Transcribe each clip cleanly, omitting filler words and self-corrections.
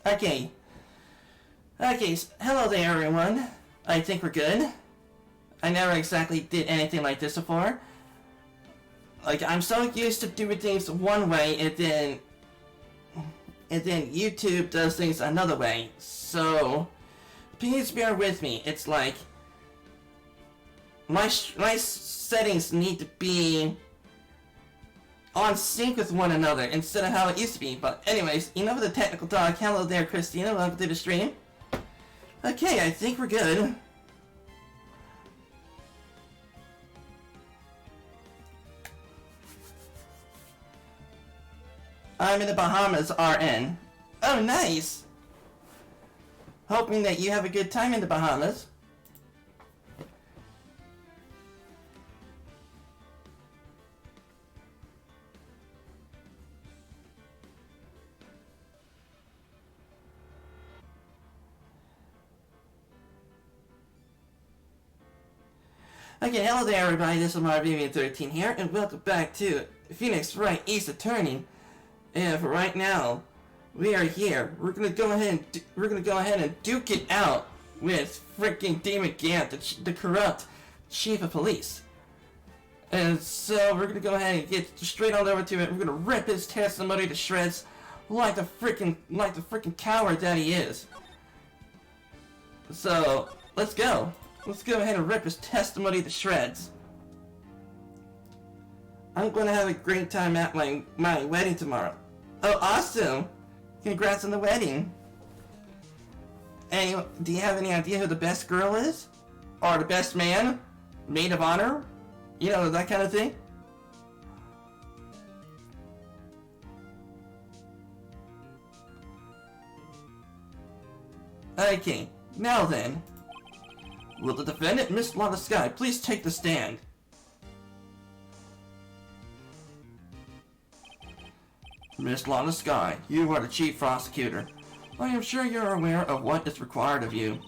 Okay. Okay, hello there everyone. I think we're good. I never exactly did anything like this before. Like, I'm so used to doing things one way, and then YouTube does things another way. So, please bear with me. It's like, my settings need to be on sync with one another instead of how it used to be. But anyways, enough of the technical talk. Hello there, Christina. Welcome to the stream. Okay, I think we're good. I'm in the Bahamas, RN. Oh, nice! Hoping that you have a good time in the Bahamas. Okay, hello there everybody, this is MarVivian13 here, and welcome back to Phoenix Wright Ace Attorney. And for right now, we are here. We're gonna go ahead and duke it out with freaking Damon Gant, the corrupt chief of police. And so we're gonna go ahead and get straight on over to it. We're gonna rip his testimony to shreds like the freaking coward that he is. So let's go. Let's go ahead and rip his testimony to shreds. I'm gonna have a great time at my wedding tomorrow. Oh, awesome! Congrats on the wedding. Anyway, do you have any idea who the best girl is? Or the best man? Maid of honor? You know, that kind of thing? Okay, now then. Will the defendant, Miss Lana Sky, please take the stand? Miss Lana Sky, you are the chief prosecutor. I am sure you're aware of what is required of you.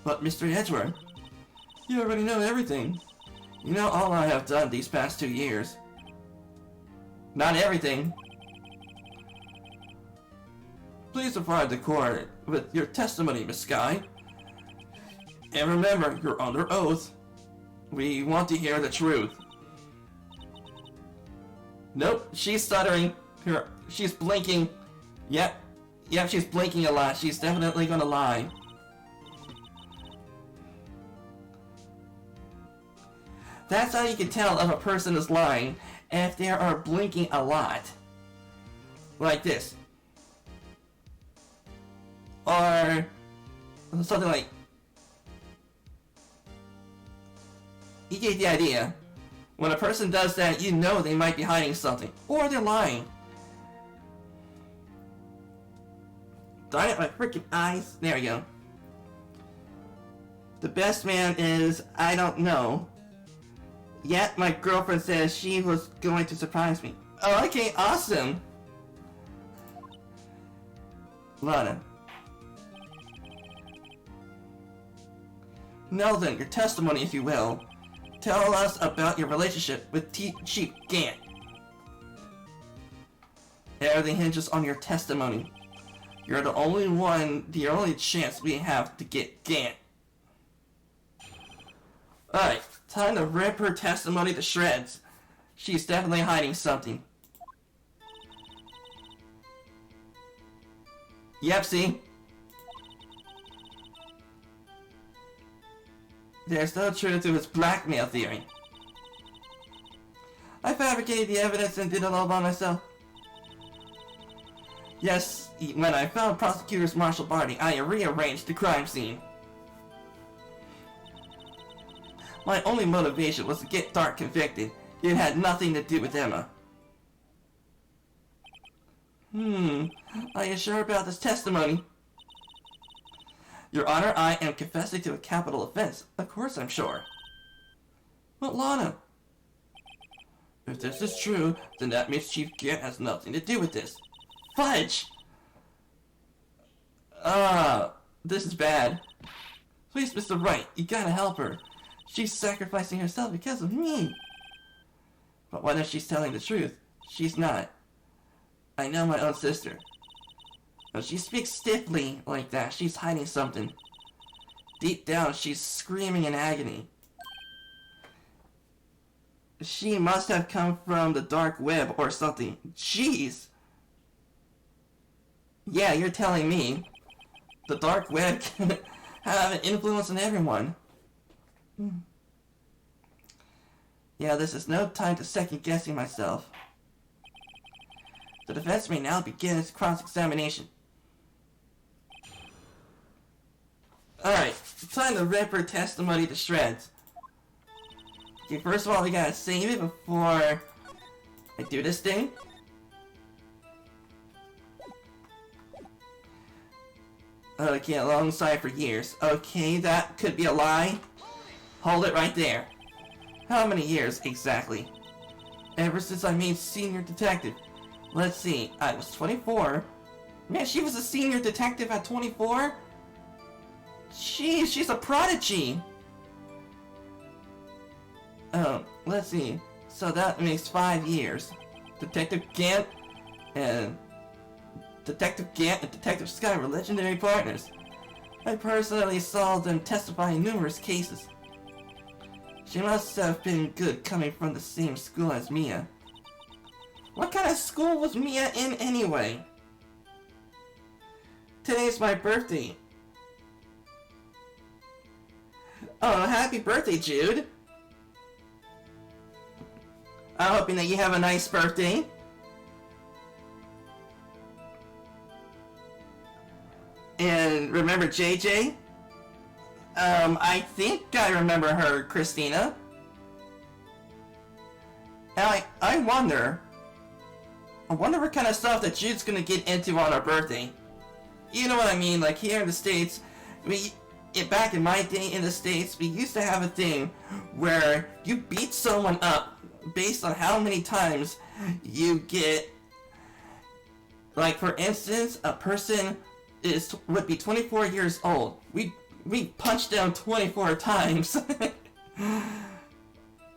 But Mr. Edgeworth, you already know everything. You know all I have done these past 2 years. Not everything. Please provide the court with your testimony, Miss Sky. And remember, you're under oath. We want to hear the truth. Nope, she's stuttering. She's blinking. Yep, she's blinking a lot. She's definitely gonna lie. That's how you can tell if a person is lying, if they are blinking a lot. Like this. Or something like... You get the idea. When a person does that, you know they might be hiding something. Or they're lying. Darn it, my freaking eyes. There we go. The best man is, I don't know. Yet my girlfriend says she was going to surprise me. Oh, okay, awesome. Lana. Now then, your testimony, if you will. Tell us about your relationship with Chief Gant. Everything hinges on your testimony. You're the only chance we have to get Gant. Alright, time to rip her testimony to shreds. She's definitely hiding something. Yep, see? There's no truth to his blackmail theory. I fabricated the evidence and did it all by myself. Yes, when I found prosecutor's martial party, I rearranged the crime scene. My only motivation was to get Dark convicted. It had nothing to do with Emma. Are you sure about this testimony? Your Honor, I am confessing to a capital offense. Of course I'm sure. But Lana... If this is true, then that means Chief Gant has nothing to do with this. Fudge! This is bad. Please, Mr. Wright, you gotta help her. She's sacrificing herself because of me. But what if she's telling the truth? She's not. I know my own sister. When she speaks stiffly like that, she's hiding something. Deep down, she's screaming in agony. She must have come from the dark web or something. Jeez! Yeah, you're telling me. The dark web can have an influence on everyone. Yeah, this is no time to second-guessing myself. The defense may now begin its cross-examination. Alright, time to rip her testimony to shreds. Okay, first of all, we gotta save it before I do this thing. Okay, alongside for years. Okay, that could be a lie. Hold it right there. How many years, exactly? Ever since I made senior detective. Let's see, I was 24. Man, she was a senior detective at 24? Jeez, she's a prodigy! Oh, let's see. So that makes 5 years. Detective Gant and Detective Sky were legendary partners. I personally saw them testify in numerous cases. She must have been good coming from the same school as Mia. What kind of school was Mia in anyway? Today's my birthday. Oh, happy birthday, Jude! I'm hoping that you have a nice birthday. And remember JJ? I think I remember her, Christina. And I wonder what kind of stuff that Jude's gonna get into on her birthday. You know what I mean? Like here in the States, back in my day in the States, we used to have a thing where you beat someone up based on how many times you get. Like for instance, a person would be 24 years old. We punched them 24 times.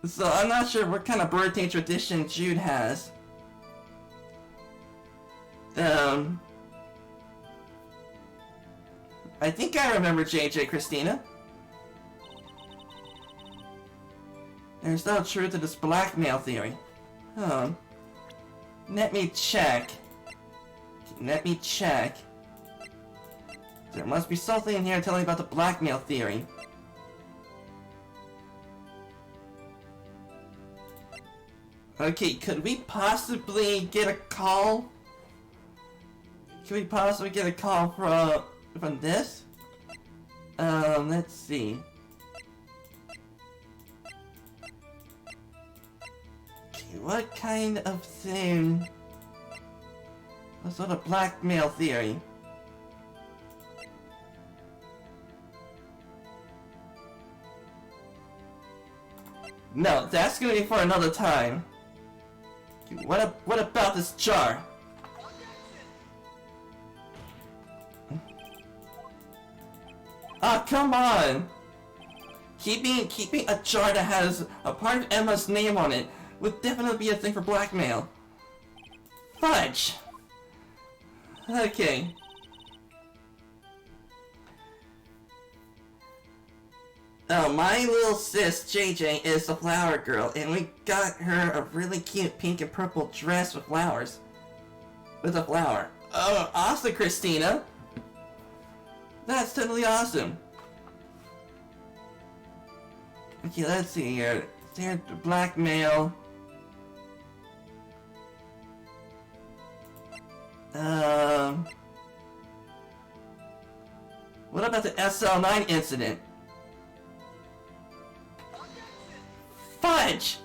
So I'm not sure what kind of birthday tradition Jude has. I think I remember JJ, Christina. There's no truth to this blackmail theory. Let me check. There must be something in here telling me about the blackmail theory. Okay, could we possibly get a call? Could we possibly get a call from this? Let's see. Okay, what kind of thing? What sort of blackmail theory? No, that's gonna be for another time. What about this jar? Ah, come on! Keeping a jar that has a part of Emma's name on it would definitely be a thing for blackmail. Fudge! Okay. Oh, my little sis, JJ, is the flower girl, and we got her a really cute pink and purple dress with flowers. With a flower. Oh, awesome, Christina! That's totally awesome! Okay, let's see here. There's the blackmail. What about the SL9 incident? Fudge!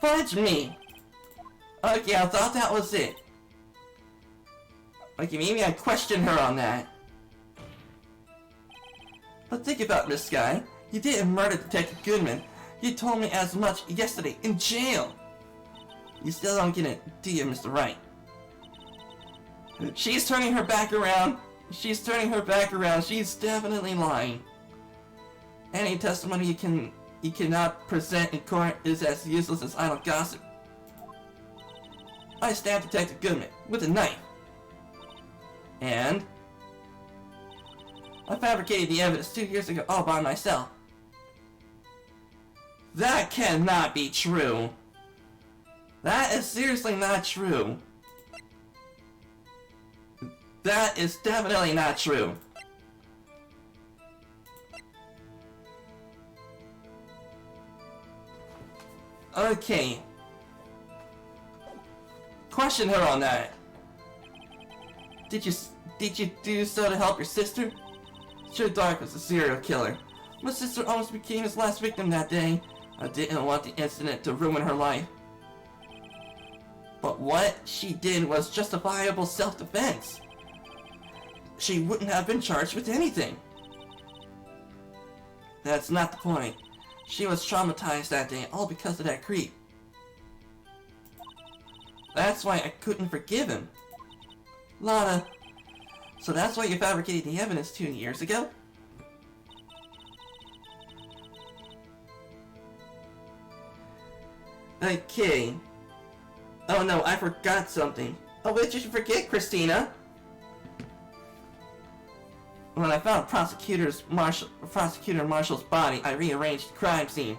Fudge me! Okay, I thought that was it. Okay, maybe I questioned her on that. But think about it, Miss Sky. You didn't murder Detective Goodman. You told me as much yesterday in jail. You still don't get it, do you, Mr. Wright? She's turning her back around. She's turning her back around. She's definitely lying. Any testimony you cannot present in court is as useless as idle gossip. I stabbed Detective Goodman with a knife. And I fabricated the evidence 2 years ago all by myself. That cannot be true. That is seriously not true. That is definitely not true. Okay. Question her on that. Did you do so to help your sister? Sure, Dark was a serial killer. My sister almost became his last victim that day. I didn't want the incident to ruin her life. But what she did was justifiable self-defense. She wouldn't have been charged with anything. That's not the point. She was traumatized that day, all because of that creep. That's why I couldn't forgive him. Lana, so that's why you fabricated the evidence 2 years ago? Okay. Oh no, I forgot something. Oh, what did you forget, Christina? When I found Prosecutor Marshall's body, I rearranged the crime scene.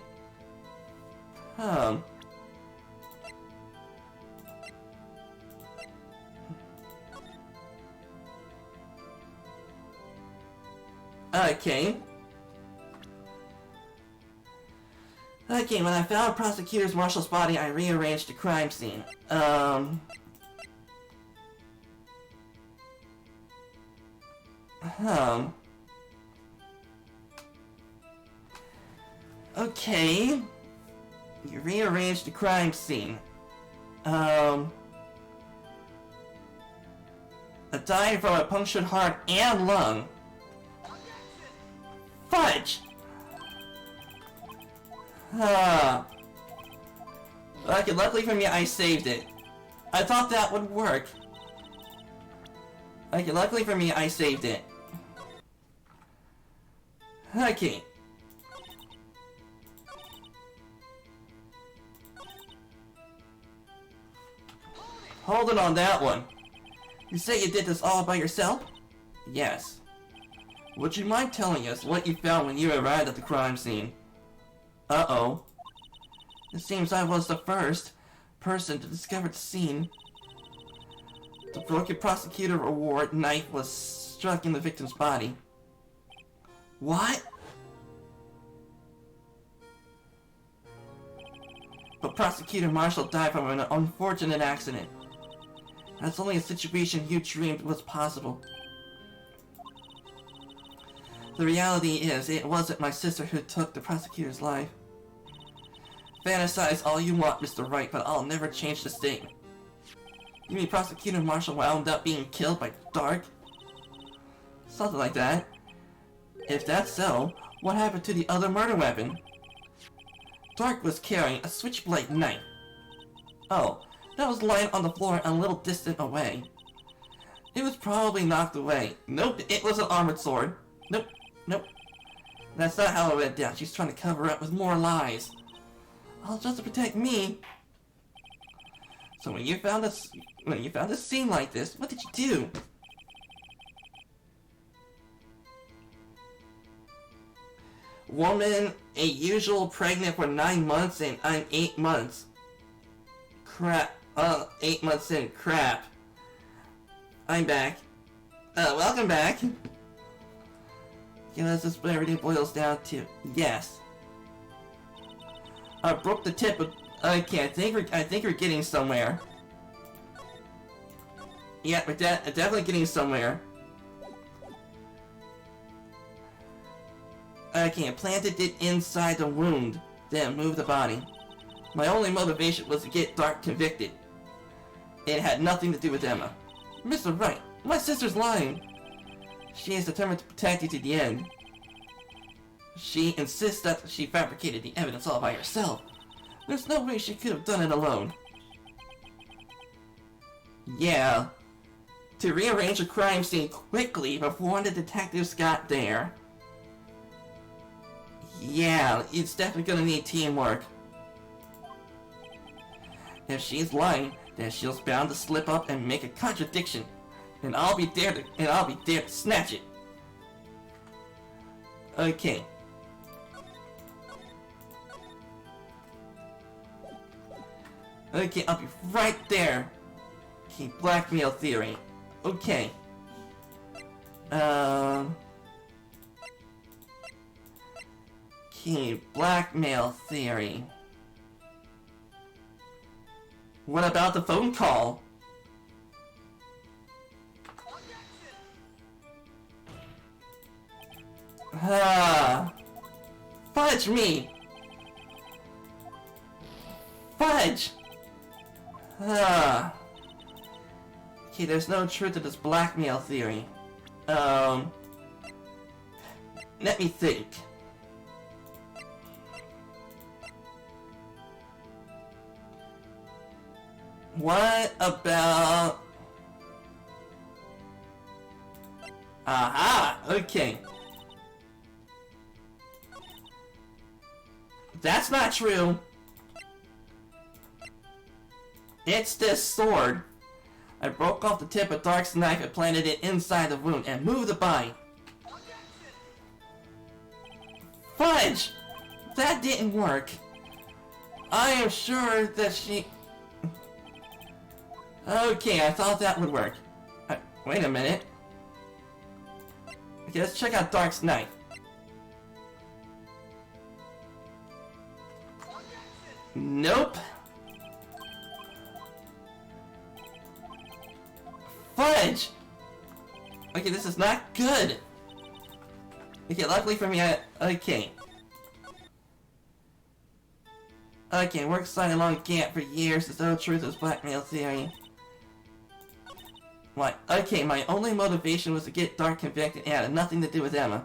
Okay. Okay, when I found Prosecutor Marshall's body, I rearranged the crime scene. Okay. You rearranged the crime scene. I died from a punctured heart and lung. Fudge! Okay, luckily for me, I saved it. I thought that would work. Okay, luckily for me, I saved it. Okay. Hold it on that one. You say you did this all by yourself? Yes. Would you mind telling us what you found when you arrived at the crime scene? Uh-oh. It seems I was the first person to discover the scene. The broken prosecutor award knife was struck in the victim's body. What? But Prosecutor Marshall died from an unfortunate accident. That's only a situation you dreamed was possible. The reality is, it wasn't my sister who took the prosecutor's life. Fantasize all you want, Mr. Wright, but I'll never change the statement. You mean Prosecutor Marshall wound up being killed by Dark? Something like that. If that's so, what happened to the other murder weapon? Dark was carrying a switchblade knife. Oh, that was lying on the floor a little distant away. It was probably knocked away. Nope, it was an armored sword. Nope, nope. That's not how it went down. She's trying to cover up with more lies. All just to protect me. So when you found a scene like this, what did you do? Woman, a usual pregnant for 9 months and I'm 8 months. Crap. 8 months in. Crap. I'm back. Welcome back. Yes, this everything boils down to. Yes. I broke the tip of... Okay, I think we're getting somewhere. Yeah, we're definitely getting somewhere. Okay, I planted it inside the wound, then moved the body. My only motivation was to get Dark convicted. It had nothing to do with Emma. Mr. Wright, my sister's lying. She is determined to protect you to the end. She insists that she fabricated the evidence all by herself. There's no way she could have done it alone. Yeah. To rearrange a crime scene quickly before the detectives got there. Yeah, it's definitely gonna need teamwork. If she's lying, then she's bound to slip up and make a contradiction, and I'll be there to snatch it. Okay. Okay, I'll be right there. Okay, blackmail theory. Okay. Okay, blackmail theory. What about the phone call? Fudge me! Fudge! Okay, there's no truth to this blackmail theory. Let me think. What about... Aha! Okay. That's not true. It's this sword. I broke off the tip of Dark's knife and planted it inside the wound and moved the body. Fudge! That didn't work. I am sure that she... Okay, I thought that would work. Wait a minute. Okay, let's check out Dark's knife. Nope. Fudge! Okay, this is not good. Okay, luckily for me, okay. Okay, worked side along Gant for years. There's no truth to this blackmail theory. What? Okay, my only motivation was to get Dark convicted and it had nothing to do with Emma.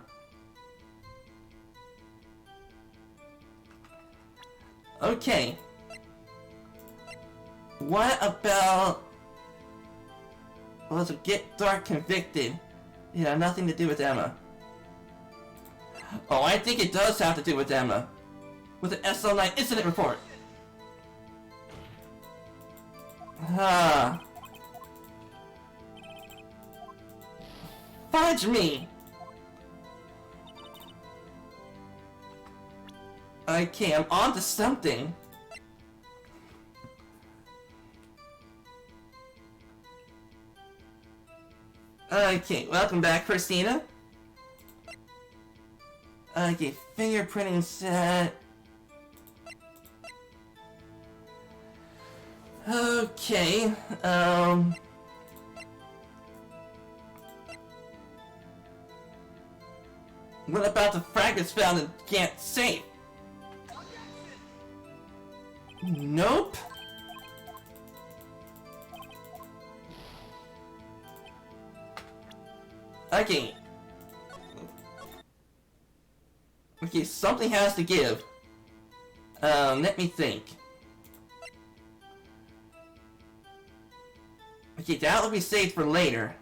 Okay. What about... Well, to get Dark convicted, it had nothing to do with Emma. Oh, I think it does have to do with Emma. With an SL9 incident report. Fudge me! Okay, I'm on to something. Okay, welcome back, Christina. Okay, fingerprinting set. Okay, what about the fragments found in Gant's safe? Nope. Okay. Okay, something has to give. Let me think. Okay, that will be saved for later.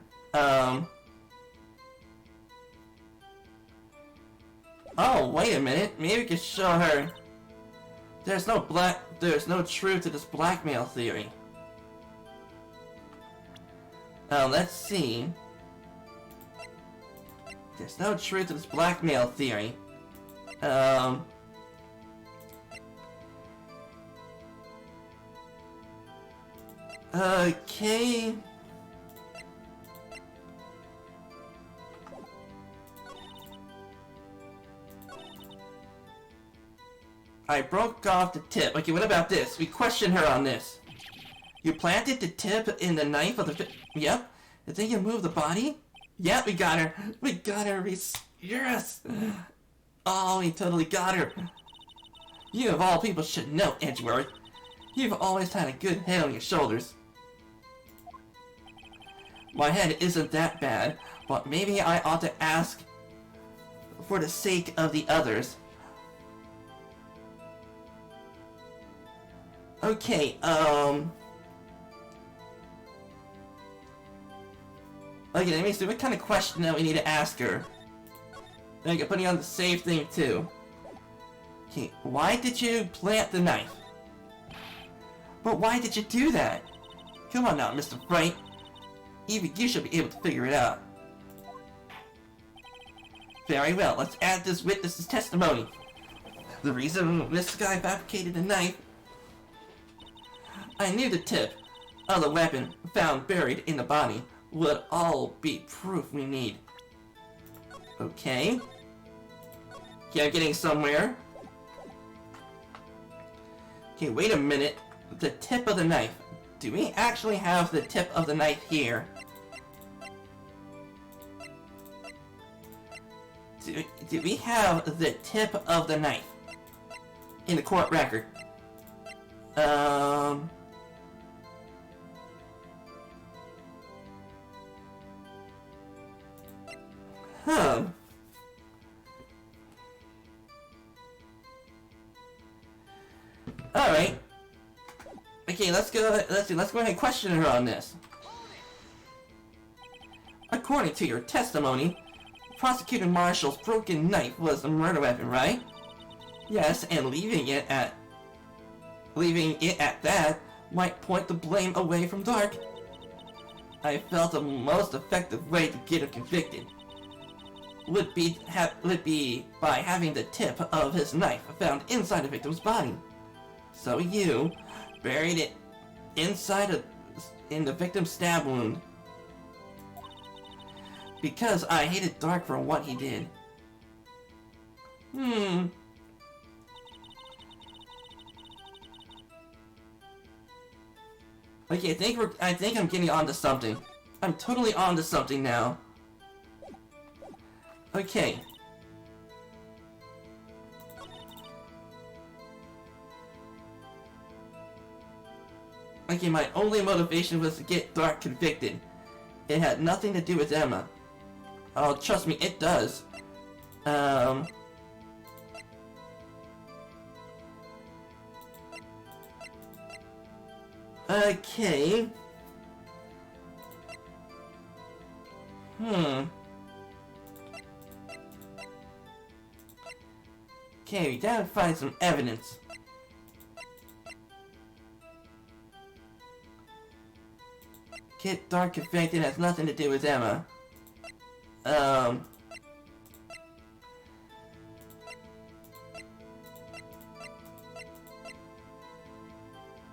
Oh, wait a minute. Maybe we could show her. There's no truth to this blackmail theory. Let's see. There's no truth to this blackmail theory. Okay. I broke off the tip. Okay, what about this? We question her on this. You planted the tip in the knife of the Yep. And then you moved the body? Yep, we got her. We got her. Yes. Oh, we totally got her. You of all people should know, Edgeworth. You've always had a good head on your shoulders. My head isn't that bad, but maybe I ought to ask for the sake of the others. Okay, okay, let me see what kind of question that we need to ask her. Okay, putting on the save thing too. Okay, why did you plant the knife? But why did you do that? Come on now, Mr. Wright. Even you should be able to figure it out. Very well, let's add this witness's testimony. The reason this guy fabricated a knife... I knew the tip of the weapon found buried in the body would all be proof we need. Okay. Okay, I'm getting somewhere. Okay, wait a minute. The tip of the knife. Do we actually have the tip of the knife here? Do we have the tip of the knife in the court record? Alright. Okay, let's go ahead and question her on this. According to your testimony, Prosecutor Marshall's broken knife was a murder weapon, right? Yes, and leaving it at that might point the blame away from Dark. I felt the most effective way to get him convicted would be by having the tip of his knife found inside the victim's body. So you buried it in the victim's stab wound. Because I hated Dark for what he did. Okay, I think I'm getting onto something. I'm totally onto something now. Okay. Okay, my only motivation was to get Dark convicted. It had nothing to do with Emma. Oh, trust me, it does. Okay. Okay, we gotta find some evidence. Get Dark convicted has nothing to do with Emma.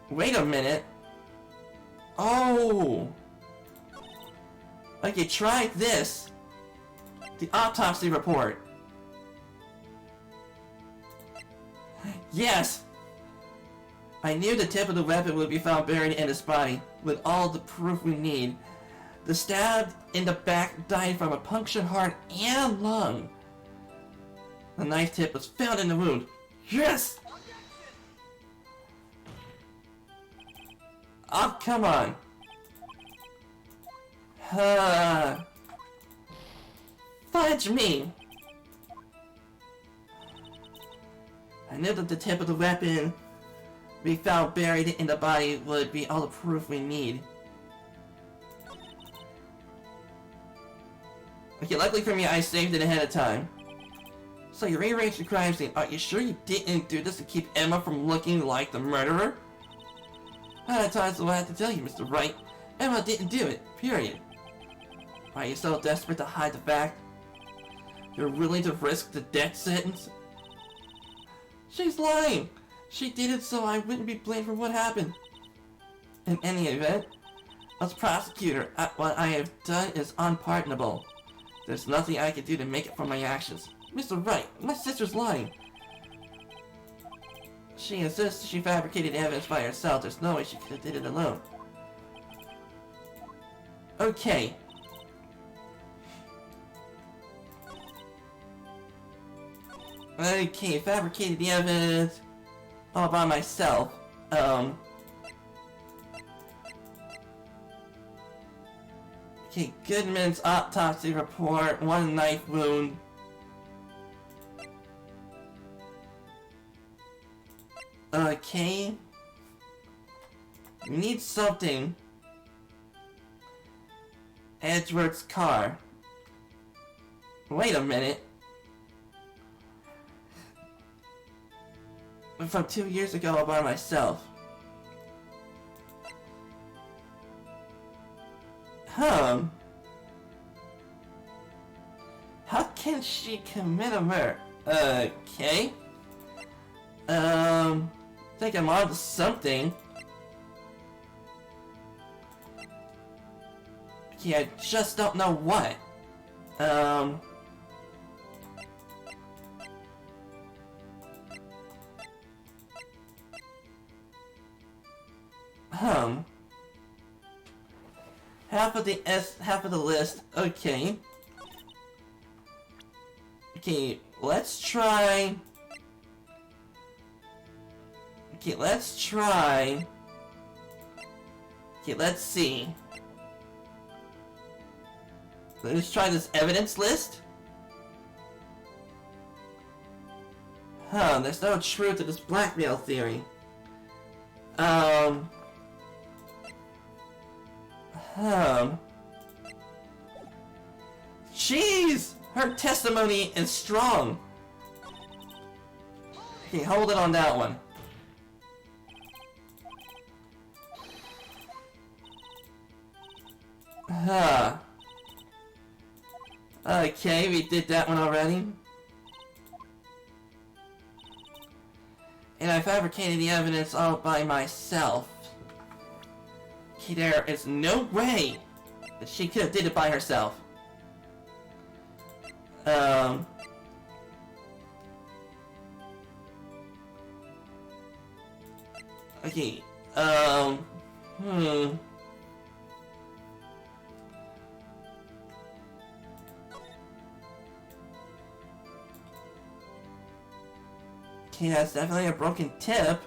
Wait a minute. Oh! Okay, try this. The autopsy report. Yes! I knew the tip of the weapon would be found buried in his body, with all the proof we need. The stab in the back died from a punctured heart and lung. The knife tip was found in the wound. Yes! Oh, come on. Fudge me! I knew that the tip of the weapon we found buried in the body would be all the proof we need. Okay, luckily for me, I saved it ahead of time. So you rearranged the crime scene. Are you sure you didn't do this to keep Emma from looking like the murderer? That's what I have to tell you, Mr. Wright. Emma didn't do it, period. Are you so desperate to hide the fact? You're willing to risk the death sentence? She's lying! She did it so I wouldn't be blamed for what happened. In any event, as prosecutor, what I have done is unpardonable. There's nothing I can do to make it for my actions. Mr. Wright, my sister's lying. She insists she fabricated evidence by herself. There's no way she could have did it alone. Okay. Okay, fabricated the evidence all by myself. Okay, Goodman's autopsy report, 1 knife wound. Okay. We need something. Edgeworth's car. Wait a minute. from 2 years ago all by myself. How can she commit a murder? Okay. Think I'm on to something. Yeah, I just don't know what. Half of the list. Okay. Okay, let's try. Okay, let's try. Okay, let's see. Let's try this evidence list. There's no truth to this blackmail theory. Jeez! Her testimony is strong. Okay, hold it on that one. Okay, we did that one already. And I fabricated the evidence all by myself. Okay, there is no way that she could have did it by herself. Okay, Okay, that's definitely a broken tip.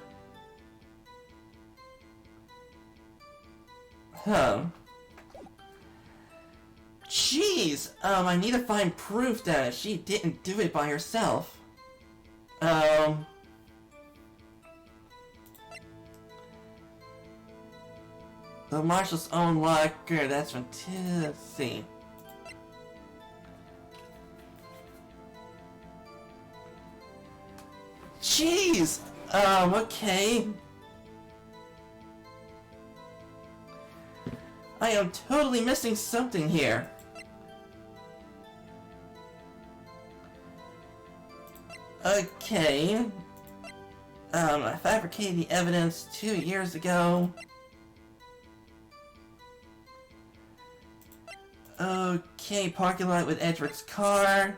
Jeez! I need to find proof that she didn't do it by herself. The marshal's own locker, that's from let's see. Jeez! Okay. I am totally missing something here. Okay. I fabricated the evidence 2 years ago. Okay, parking lot with Edward's car.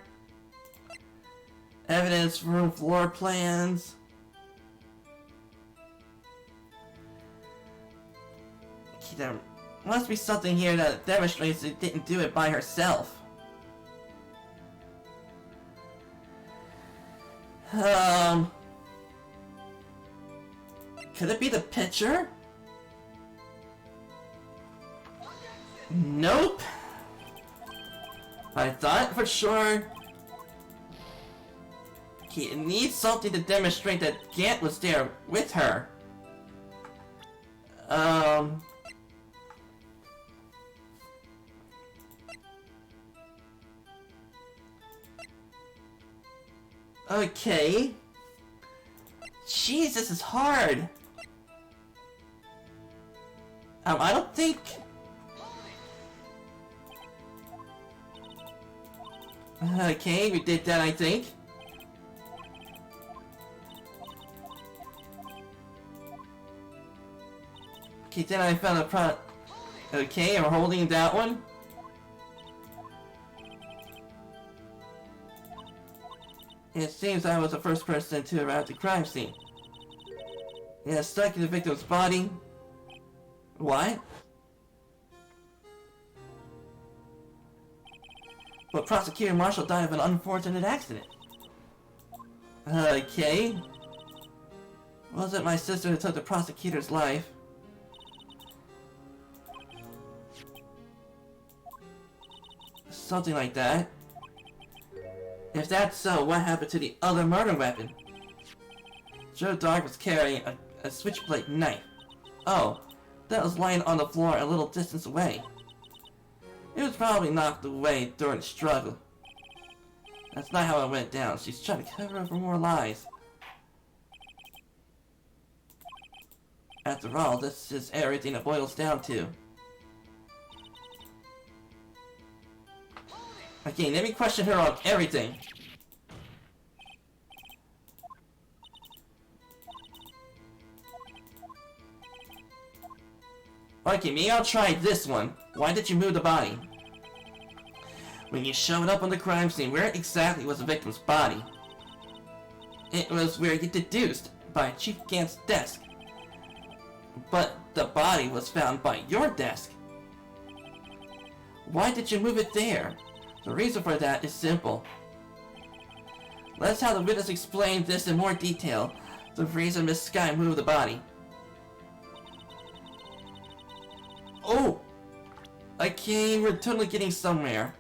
Evidence, room floor plans. Okay, there must be something here that demonstrates it didn't do it by herself. Could it be the picture? Nope. I thought for sure. Okay, it needs something to demonstrate that Gant was there with her. Okay. Jeez, this is hard. I don't think... Okay, we did that, I think. Okay, then I found a Okay, I'm holding that one. It seems I was the first person to arrive at the crime scene. Yeah, stuck in the victim's body. What? But Prosecutor Marshall died of an unfortunate accident. Okay. Was it my sister who took the prosecutor's life? Something like that. If that's so, what happened to the other murder weapon? Joe Dog was carrying a switchblade knife. Oh, that was lying on the floor a little distance away. It was probably knocked away during the struggle. That's not how it went down. She's trying to cover up for more lies. After all, this is everything it boils down to. Okay, let me question her on everything. Okay, maybe I'll try this one. Why did you move the body? When you showed up on the crime scene, where exactly was the victim's body? It was where you deduced, by Chief Gant's desk. But the body was found by your desk. Why did you move it there? The reason for that is simple. Let's have the witness explain this in more detail. The reason Miss Sky moved the body. Oh! Okay, we're totally getting somewhere.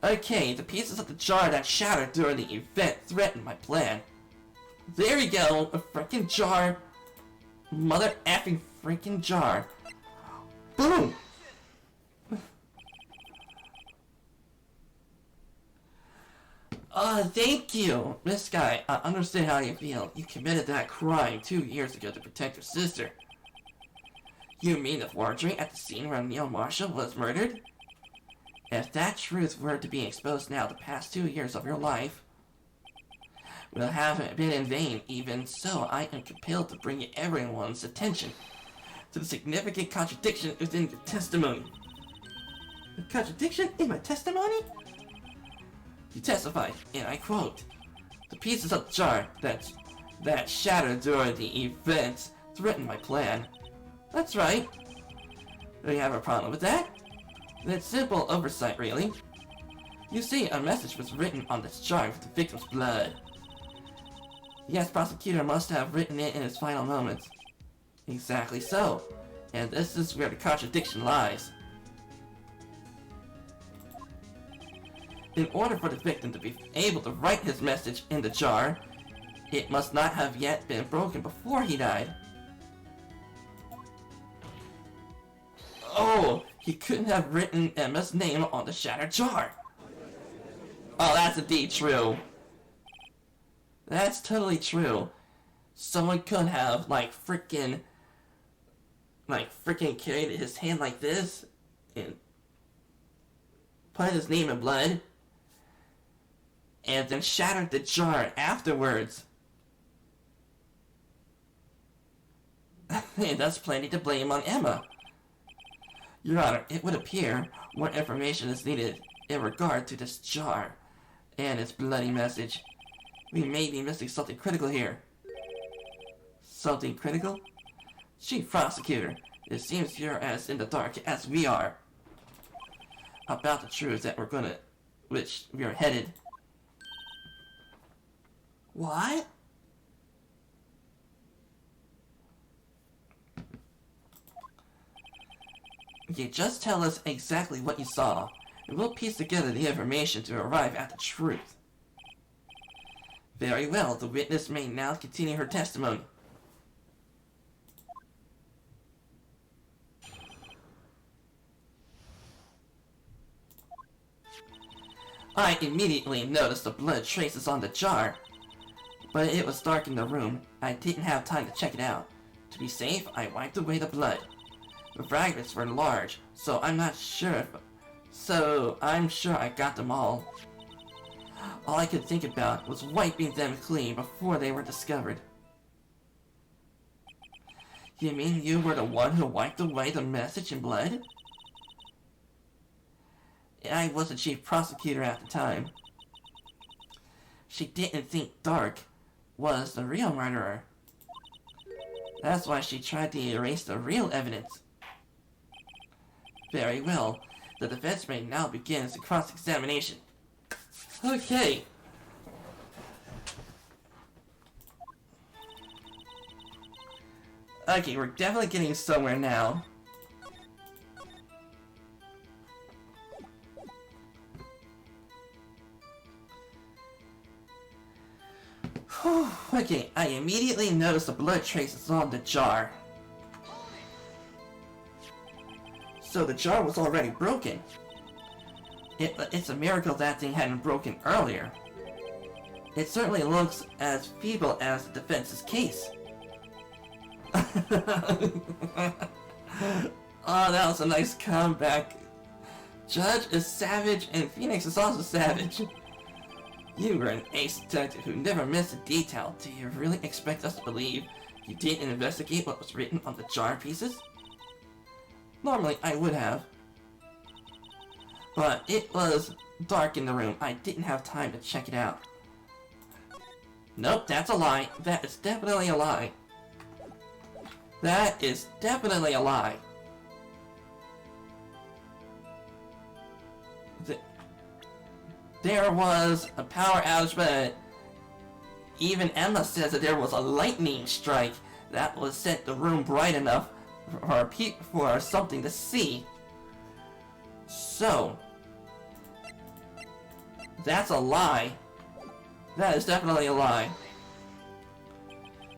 Okay, the pieces of the jar that shattered during the event threatened my plan. There we go, a freaking jar. Mother effing freaking jar. Boom! Thank you! Miss Sky, I understand how you feel. You committed that crime 2 years ago to protect your sister. You mean the forgery at the scene where Neil Marshall was murdered? If that truth were to be exposed now, the past 2 years of your life will have been in vain. Even so, I am compelled to bring everyone's attention to the significant contradiction within your testimony. A contradiction in my testimony? You testified, and I quote, "The pieces of the jar that shattered during the event threatened my plan." That's right. Do you have a problem with that? That's simple oversight, really. You see, a message was written on this jar with the victim's blood. Yes, prosecutor must have written it in his final moments. Exactly so. And this is where the contradiction lies. In order for the victim to be able to write his message in the jar, it must not have yet been broken before he died. Oh, he couldn't have written Emma's name on the shattered jar. Oh, that's indeed true. That's totally true. Someone could have, like, freaking carried his hand like this and put his name in blood and then shattered the jar afterwards. And that's plenty to blame on Emma. Your Honor, it would appear more information is needed in regard to this jar and its bloody message. We may be missing something critical here. Something critical? Chief Prosecutor, it seems you're as in the dark as we are about the truth that which we are headed. What? Okay, just tell us exactly what you saw, and we'll piece together the information to arrive at the truth. Very well, the witness may now continue her testimony. I immediately noticed the blood traces on the jar, but it was dark in the room. I didn't have time to check it out. To be safe, I wiped away the blood. The fragments were large, so I'm sure I got them all. All I could think about was wiping them clean before they were discovered. You mean you were the one who wiped away the message in blood? I was the chief prosecutor at the time. She didn't think Dark was the real murderer. That's why she tried to erase the real evidence. Very well. The defense may now begin the cross-examination. Okay. Okay, we're definitely getting somewhere now. Okay, I immediately noticed the blood traces on the jar. So the jar was already broken. It's a miracle that thing hadn't broken earlier. It certainly looks as feeble as the defense's case. Oh, that was a nice comeback. Judge is savage and Phoenix is also savage. You were an ace detective who never missed a detail. Do you really expect us to believe you didn't investigate what was written on the jar pieces? Normally, I would have. But it was dark in the room. I didn't have time to check it out. Nope, that's a lie. That is definitely a lie. That is definitely a lie. There was a power outage, but even Emma says that there was a lightning strike that was set the room bright enough for something to see. So, that's a lie. That is definitely a lie.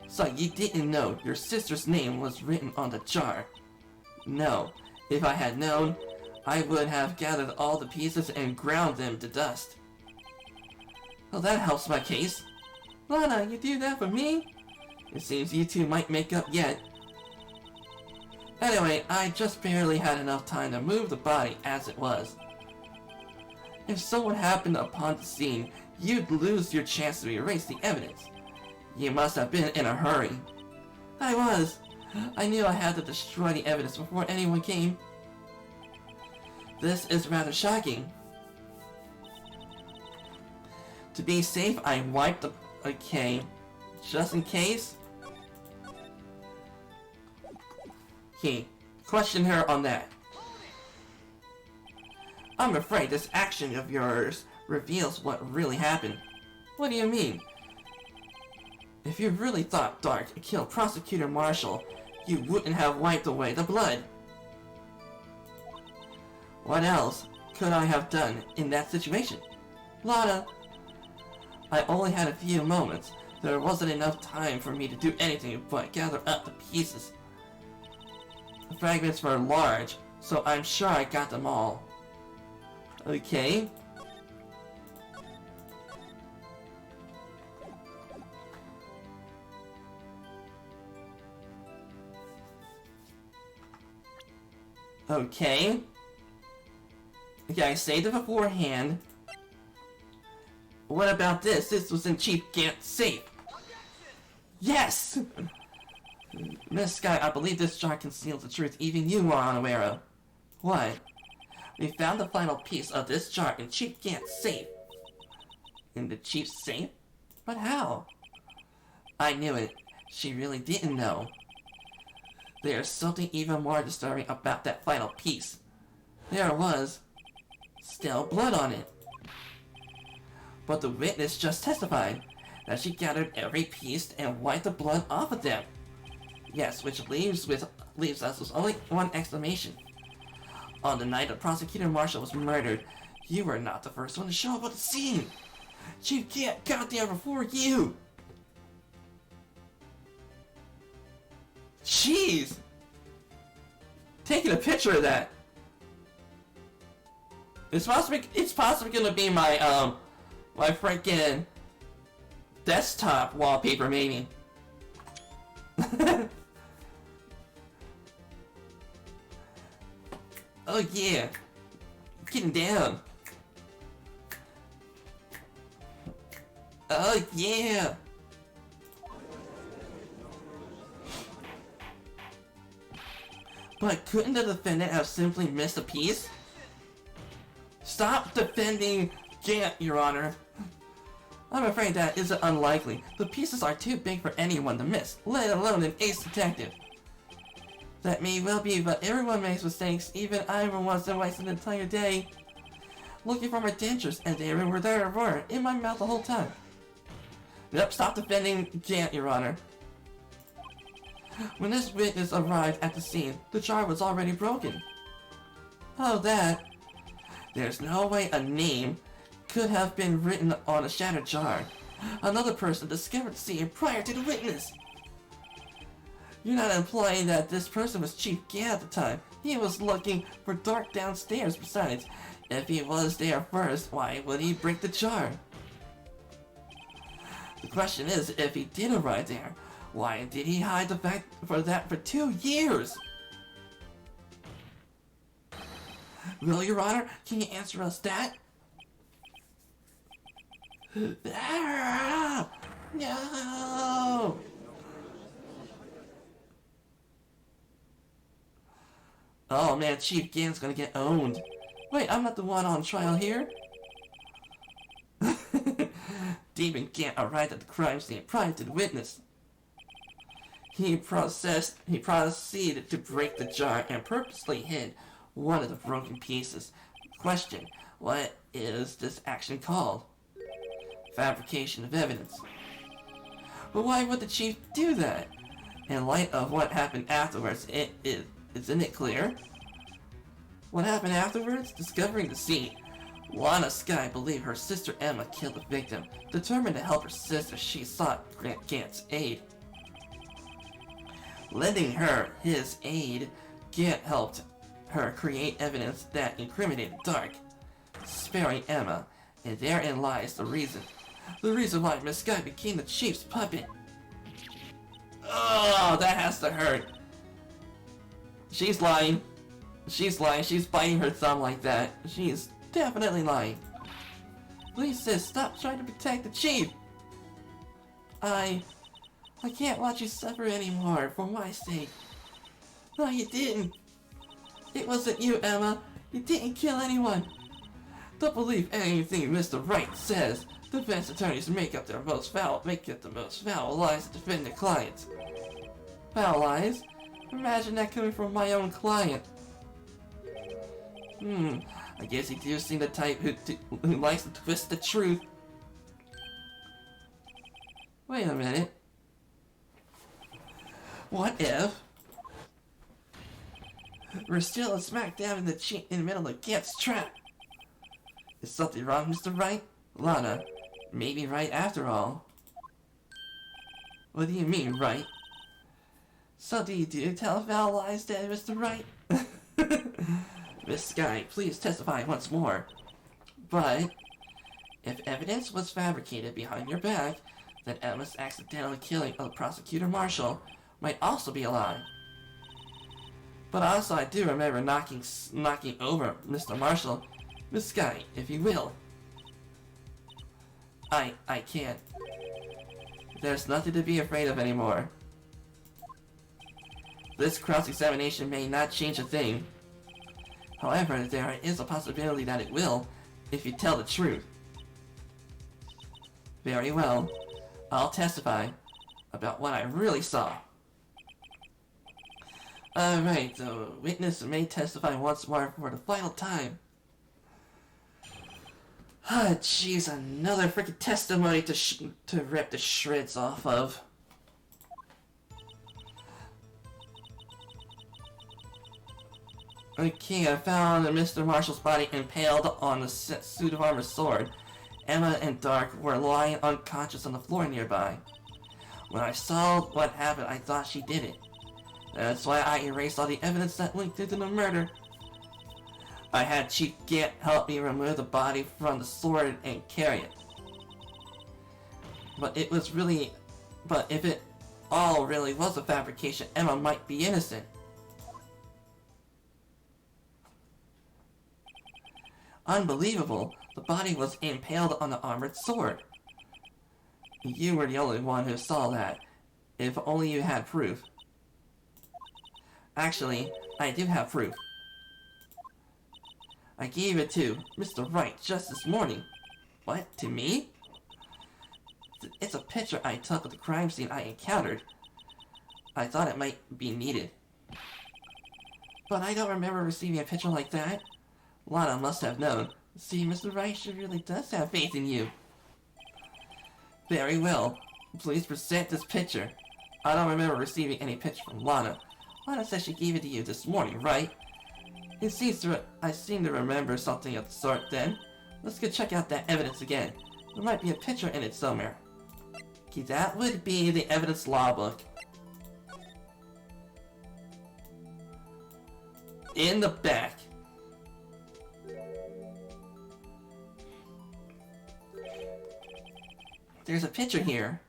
So you didn't know your sister's name was written on the jar? No. If I had known, I would have gathered all the pieces and ground them to dust. Well, that helps my case. Lana, you do that for me? It seems you two might make up yet. Anyway, I just barely had enough time to move the body as it was. If someone happened upon the scene, you'd lose your chance to erase the evidence. You must have been in a hurry. I was. I knew I had to destroy the evidence before anyone came. This is rather shocking. To be safe, I wiped the... Okay. Just in case. Okay. Question her on that. I'm afraid this action of yours reveals what really happened. What do you mean? If you really thought Dark killed Prosecutor Marshall, you wouldn't have wiped away the blood. What else could I have done in that situation? Lana, I only had a few moments. There wasn't enough time for me to do anything but gather up the pieces. The fragments were large, so I'm sure I got them all. Okay. Okay. Okay, I saved it beforehand. What about this? This was in Chief Gant's safe. Yes! Miss Sky, I believe this jar conceals the truth even you are unaware of. What? We found the final piece of this jar in Chief Gant's safe. In the Chief's safe? But how? I knew it. She really didn't know. There's something even more disturbing about that final piece. There was still blood on it. But the witness just testified that she gathered every piece and wiped the blood off of them. Yes, which leaves us with only one explanation. On the night that Prosecutor Marshall was murdered, you were not the first one to show up at the scene. Chief Gant got there before you. Jeez! Taking a picture of that. It's possibly gonna be my my freaking desktop wallpaper maybe. Oh yeah. Getting down. Oh yeah. But couldn't the defendant have simply missed a piece? Stop defending Gant, Your Honor. I'm afraid that isn't unlikely. The pieces are too big for anyone to miss, let alone an ace detective. That may well be, but everyone makes mistakes. Even I once wasted an entire day looking for my dentures, and they were there in my mouth the whole time. Yep, stop defending Gant, Your Honor. When this witness arrived at the scene, the jar was already broken. Oh, that. There's no way a name could have been written on a shattered jar. Another person discovered the scene prior to the witness. You're not implying that this person was Chief Gant at the time. He was looking for Dark downstairs. Besides, if he was there first, why would he break the jar? The question is, if he did arrive there, why did he hide the fact for 2 years? Will, Your Honor, can you answer us that? No! Oh man, Chief Gant's gonna get owned. Wait, I'm not the one on trial here. Damon Gant arrived at the crime scene prior to the witness. He proceeded to break the jar and purposely hid one of the broken pieces. Question, what is this action called? Fabrication of evidence. But why would the chief do that? In light of what happened afterwards, isn't it clear? What happened afterwards? Discovering the scene. Lana Skye believed her sister Emma killed the victim. Determined to help her sister, she sought Gant's aid. Lending her his aid, Gant helped her create evidence that incriminated Dark, sparing Emma, and therein lies the reason. The reason why Miss Skye became the chief's puppet. Oh, that has to hurt. She's lying. She's lying. She's biting her thumb like that. She's definitely lying. Please, sis, stop trying to protect the chief. I can't watch you suffer anymore for my sake. No, you didn't. It wasn't you, Emma. You didn't kill anyone. Don't believe anything Mr. Wright says. Defense attorneys make up the most foul lies to defend their clients. Foul lies? Imagine that coming from my own client. I guess you do seem the type who likes to twist the truth. Wait a minute. What if we're still smack dab in the middle of Gant's trap? Is something wrong, Mr. Wright? Lana, maybe Wright after all. What do you mean, Wright? So do you tell foul lies to Mr. Wright? Miss Skye, please testify once more. But if evidence was fabricated behind your back, then Emma's accidental killing of the prosecutor marshal might also be a lie. But also I do remember knocking over Mr. Marshall. Miss Skye, if you will. I can't. There's nothing to be afraid of anymore. This cross-examination may not change a thing. However, there is a possibility that it will, if you tell the truth. Very well. I'll testify about what I really saw. Alright, the witness may testify once more for the final time. Ah, jeez, another freaking testimony to rip the shreds off of. Okay, I found Mr. Marshall's body impaled on the suit of armor sword. Emma and Dark were lying unconscious on the floor nearby. When I saw what happened, I thought she did it. That's why I erased all the evidence that linked it to the murder. I had Chief Gant help me remove the body from the sword and carry it. But if it all really was a fabrication, Emma might be innocent. Unbelievable! The body was impaled on the armored sword. You were the only one who saw that. If only you had proof. Actually, I do have proof. I gave it to Mr. Wright just this morning. What? To me? It's a picture I took of the crime scene I encountered. I thought it might be needed. But I don't remember receiving a picture like that. Lana must have known. See, Mr. Wright, she really does have faith in you. Very well. Please present this picture. I don't remember receiving any picture from Lana. Lana said she gave it to you this morning, right? I seem to remember something of the sort then. Let's go check out that evidence again. There might be a picture in it somewhere. Okay, that would be the evidence law book. In the back. There's a picture here.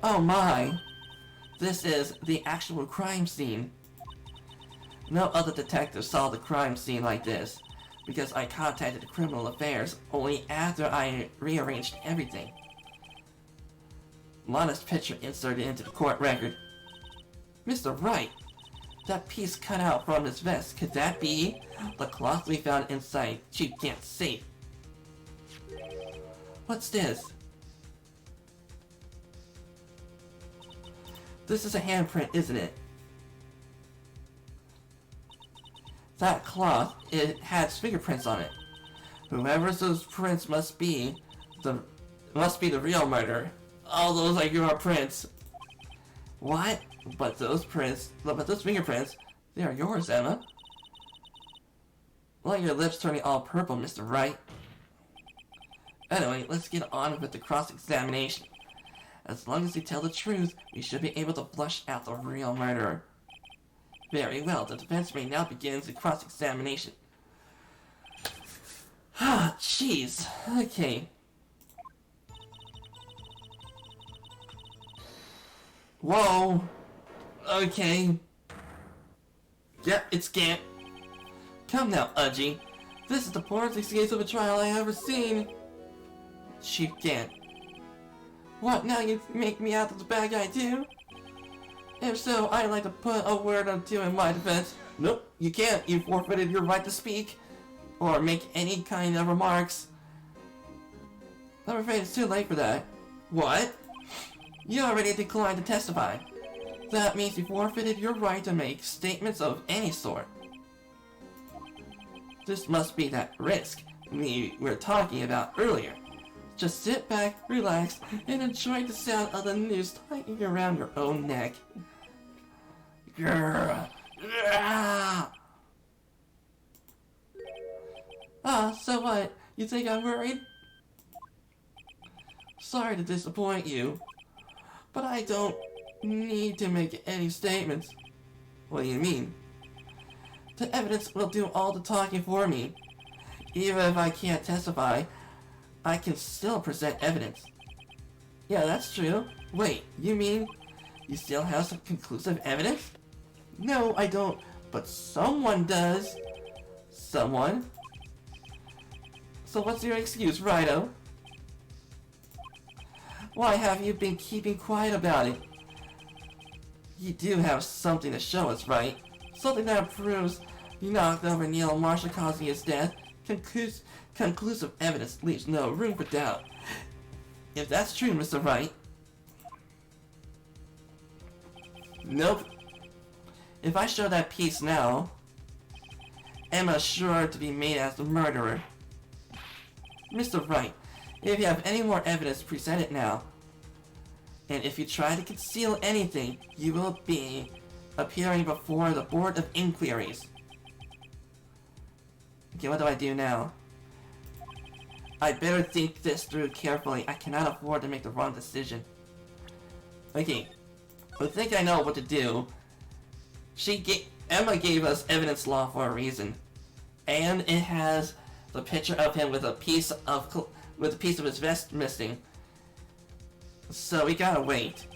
Oh my! This is the actual crime scene. No other detective saw the crime scene like this, because I contacted Criminal Affairs only after I rearranged everything. Lana's picture inserted into the court record. Mr. Wright! That piece cut out from his vest, could that be the cloth we found inside Chief Gant's safe? What's this? This is a handprint, isn't it? That cloth, it has fingerprints on it. Whoever those prints must be the real murderer. All those are your prints. What? But those fingerprints, they are yours, Emma. Why are your lips turning all purple, Mr. Wright? Anyway, let's get on with the cross-examination. As long as you tell the truth, we should be able to flush out the real murderer. Very well, the defense may now begin the cross-examination. Ah, jeez. Okay. Whoa. Okay. Yep, it's Gant. Come now, Udgy. This is the poorest case of a trial I ever seen. Chief Gant. What, now you make me out as the bad guy too? If so, I'd like to put a word or two in my defense. Nope, you can't. You forfeited your right to speak or make any kind of remarks. I'm afraid it's too late for that. What? You already declined to testify. That means you forfeited your right to make statements of any sort. This must be that risk we were talking about earlier. Just sit back, relax, and enjoy the sound of the noose tightening around your own neck. Grrr. Ah, so what? You think I'm worried? Sorry to disappoint you, but I don't need to make any statements. What do you mean? The evidence will do all the talking for me. Even if I can't testify, I can still present evidence. Yeah, that's true. Wait, you mean you still have some conclusive evidence? No, I don't, but someone does. Someone? So what's your excuse, Righto? Why have you been keeping quiet about it? You do have something to show us, right? Something that proves you knocked over Neil Marshall causing his death. Conclusive evidence leaves no room for doubt. If that's true, Mr. Wright. Nope. If I show that piece now, Emma's sure to be made as the murderer. Mr. Wright, if you have any more evidence, present it now. And if you try to conceal anything, you will be appearing before the Board of Inquiries. Okay, what do I do now? I better think this through carefully. I cannot afford to make the wrong decision. Okay, I think I know what to do. Emma gave us evidence law for a reason, and it has the picture of him with a piece of his vest missing. So we gotta wait.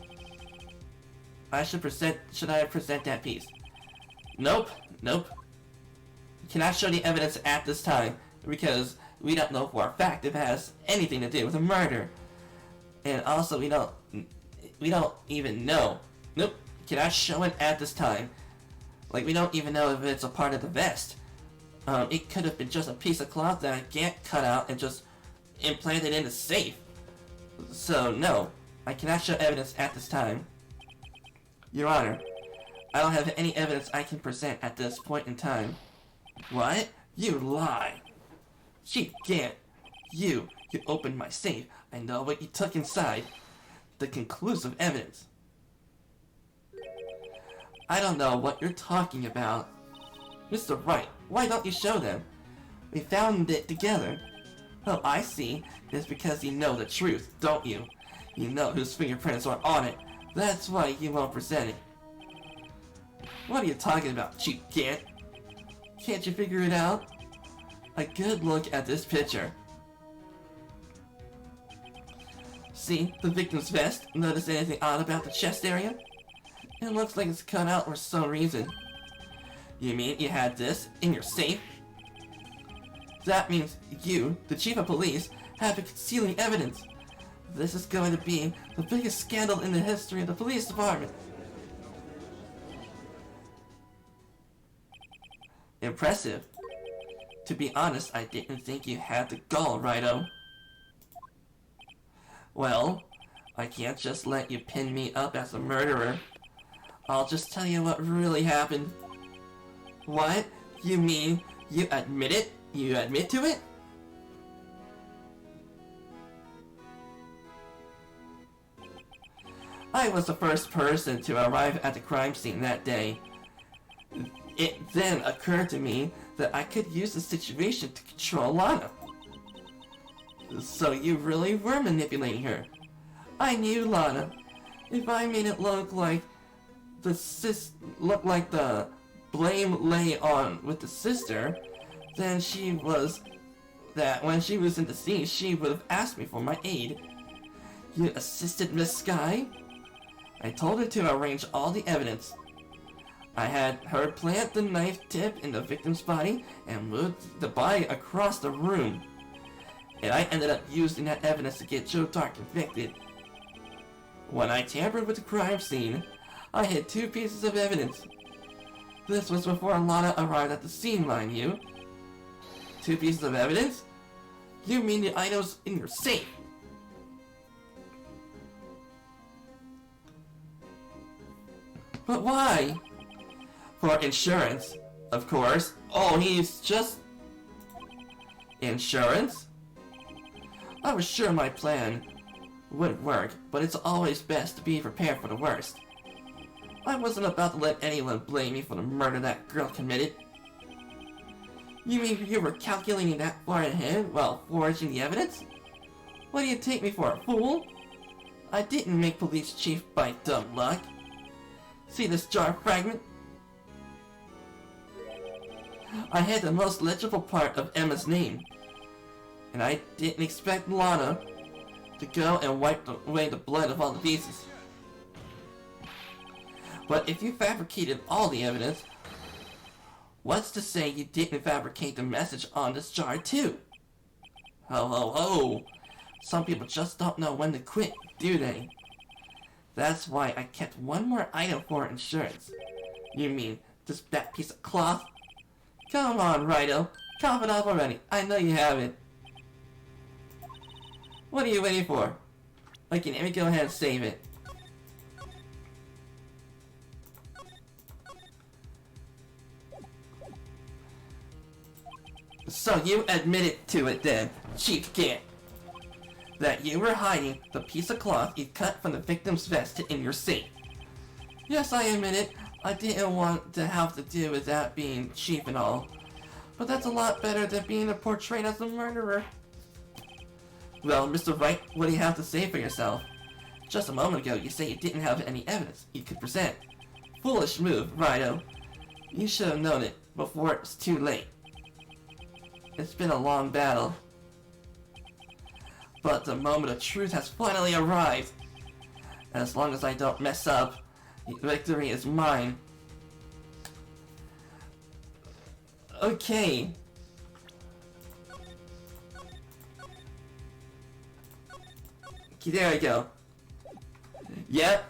Should I present that piece? Nope. You cannot show the evidence at this time because we don't know for a fact if it has anything to do with a murder. And also we don't even know. Nope. Cannot show it at this time. Like, we don't even know if it's a part of the vest. It could have been just a piece of cloth that Gant cut out and just implanted in the safe. So, no. I cannot show evidence at this time. Your Honor, I don't have any evidence I can present at this point in time. What? You lie. Chief Gant, you opened my safe. I know what you took inside. The conclusive evidence. I don't know what you're talking about. Mr. Wright, why don't you show them? We found it together. Oh, I see. It's because you know the truth, don't you? You know whose fingerprints are on it. That's why you won't present it. What are you talking about, Chief Gant? Can't you figure it out? a good look at this picture. See the victim's vest? Notice anything odd about the chest area? It looks like it's cut out for some reason. You mean you had this in your safe? That means you, the chief of police, have been concealing evidence. This is going to be the biggest scandal in the history of the police department. Impressive. To be honest, I didn't think you had the gall, Righto. Well, I can't just let you pin me up as a murderer. I'll just tell you what really happened. What? You mean you admit it? You admit to it? I was the first person to arrive at the crime scene that day. It then occurred to me that I could use the situation to control Lana. So you really were manipulating her. I knew Lana. If I made it look like the blame lay on with the sister, then when she was in the scene, she would have asked me for my aid. You assisted Miss Sky? I told her to arrange all the evidence. I had her plant the knife tip in the victim's body and move the body across the room. And I ended up using that evidence to get Joe Dark convicted. When I tampered with the crime scene, I hid 2 pieces of evidence. This was before Lana arrived at the scene, mind you. 2 pieces of evidence? You mean the items in your safe? But why? For insurance, of course. Oh, he's just... Insurance? I was sure my plan would work, but it's always best to be prepared for the worst. I wasn't about to let anyone blame me for the murder that girl committed. You mean you were calculating that far ahead while forging the evidence? What do you take me for, a fool? I didn't make police chief by dumb luck. See this jar fragment? I had the most legible part of Emma's name. And I didn't expect Lana to go and wipe away the blood of all the pieces. But if you fabricated all the evidence, what's to say you didn't fabricate the message on this jar too? Ho ho ho! Some people just don't know when to quit, do they? That's why I kept one more item for insurance. You mean that piece of cloth? Come on, Righto. Cough it up already. I know you have it. What are you waiting for? Okay, let me go ahead and save it. So you admitted to it then, Chief Gant, that you were hiding the piece of cloth you cut from the victim's vest in your safe. Yes, I admit it. I didn't want to have to deal with that being chief and all. But that's a lot better than being portrayed as a murderer. Well, Mr. Wright, what do you have to say for yourself? Just a moment ago, you say you didn't have any evidence you could present. Foolish move, Righto. You should have known it before it's too late. It's been a long battle. But the moment of truth has finally arrived. As long as I don't mess up, the victory is mine. Okay. Okay, there we go. Yep.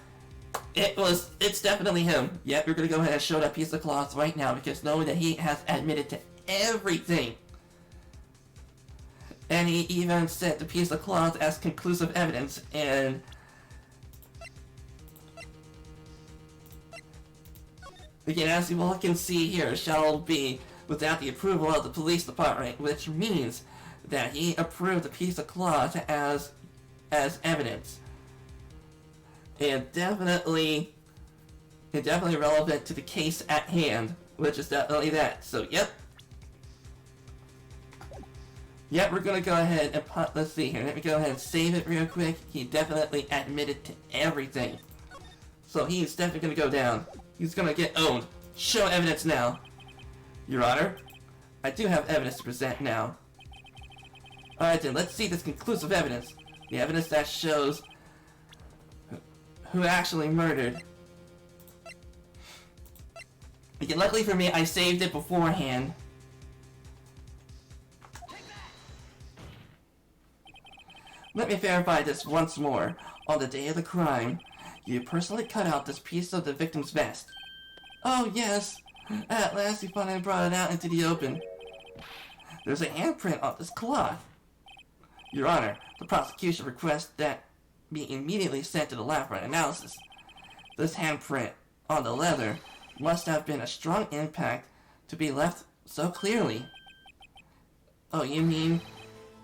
It's definitely him. Yep, we're gonna go ahead and show that piece of cloth right now because knowing that he has admitted to everything. And he even sent the piece of cloth as conclusive evidence, and again, as you all can see here, shall be without the approval of the police department, which means that he approved the piece of cloth as evidence. And definitely relevant to the case at hand, which is definitely that. So, yep. Yep, we're gonna go ahead and let's see here. Let me go ahead and save it real quick. He definitely admitted to everything. So he's definitely gonna go down. He's gonna get owned. Show evidence now. Your Honor, I do have evidence to present now. Alright then, let's see this conclusive evidence. The evidence that shows who actually murdered. Again, luckily for me, I saved it beforehand. Let me verify this once more. On the day of the crime, you personally cut out this piece of the victim's vest. Oh yes! At last you finally brought it out into the open. There's a handprint on this cloth. Your Honor, the prosecution requests that be immediately sent to the lab for analysis. This handprint on the leather must have been a strong impact to be left so clearly. Oh, you mean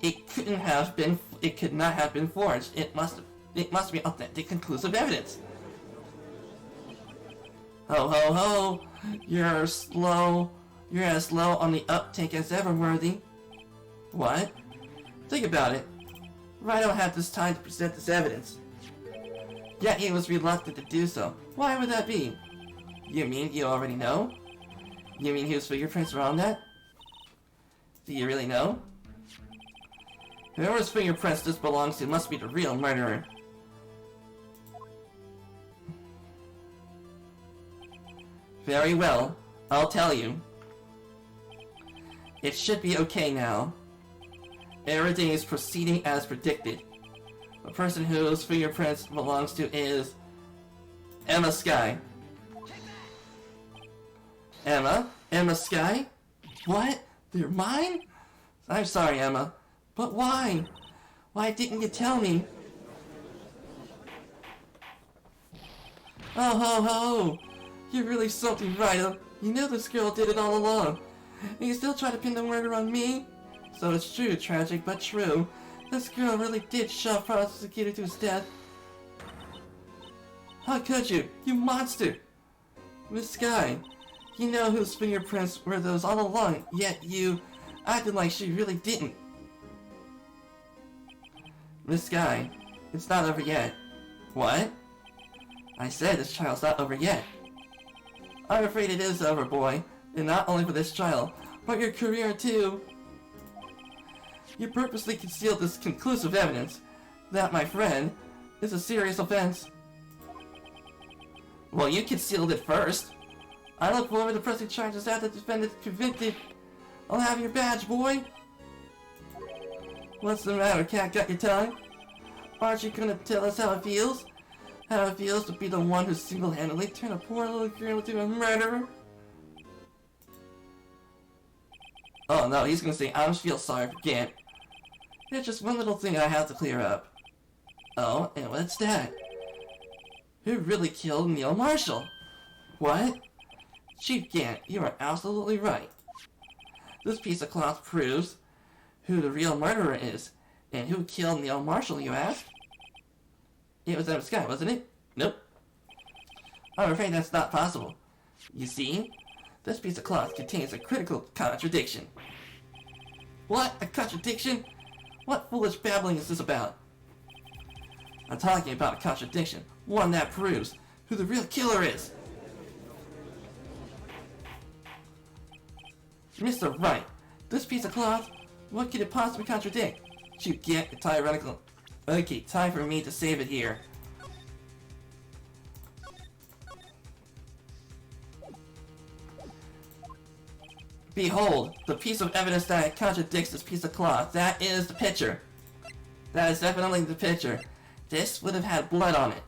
it could not have been forged. It must be authentic, conclusive evidence. Ho ho ho! You're as slow on the uptake as ever, Worthy. What? Think about it. Wright don't have this time to present this evidence. Yet he was reluctant to do so. Why would that be? You mean you already know? You mean whose fingerprints were on that? Do you really know? Whoever's fingerprints this belongs to must be the real murderer. Very well, I'll tell you. It should be okay now. Everything is proceeding as predicted. The person whose fingerprints belongs to is Emma Skye. Emma Skye? What? They're mine? I'm sorry, Emma, but why? Why didn't you tell me? Oh ho ho! You're really something, Wright. You know this girl did it all along. And you still try to pin the murder on me? So it's true, tragic but true. This girl really did shove prosecutor to his death. How could you? You monster! Miss Skye, you know whose fingerprints were those all along, yet you acted like she really didn't. Miss Skye, it's not over yet. What? I said this trial's not over yet. I'm afraid it is over, boy. And not only for this trial, but your career too. You purposely concealed this conclusive evidence. That, my friend, is a serious offense. Well, you concealed it first. I look forward to pressing charges after the defendant's convicted. I'll have your badge, boy. What's the matter, cat? Got your tongue? Aren't you gonna tell us how it feels? How it feels to be the one who single-handedly turned a poor little girl into a murderer? Oh no, he's gonna say, I don't feel sorry for Gant. There's just one little thing I have to clear up. Oh, and what's that? Who really killed Neil Marshall? What? Chief Gant, you are absolutely right. This piece of cloth proves who the real murderer is. And who killed Neil Marshall, you ask? It was Emma Skye, wasn't it? Nope. I'm afraid that's not possible. You see, this piece of cloth contains a critical contradiction. What? A contradiction? What foolish babbling is this about? I'm talking about a contradiction. One that proves who the real killer is. Mr. Wright, this piece of cloth, what could it possibly contradict? You get it, tyrannical. Okay, time for me to save it here. Behold, the piece of evidence that contradicts this piece of cloth. That is the picture. That is definitely the picture. This would have had blood on it.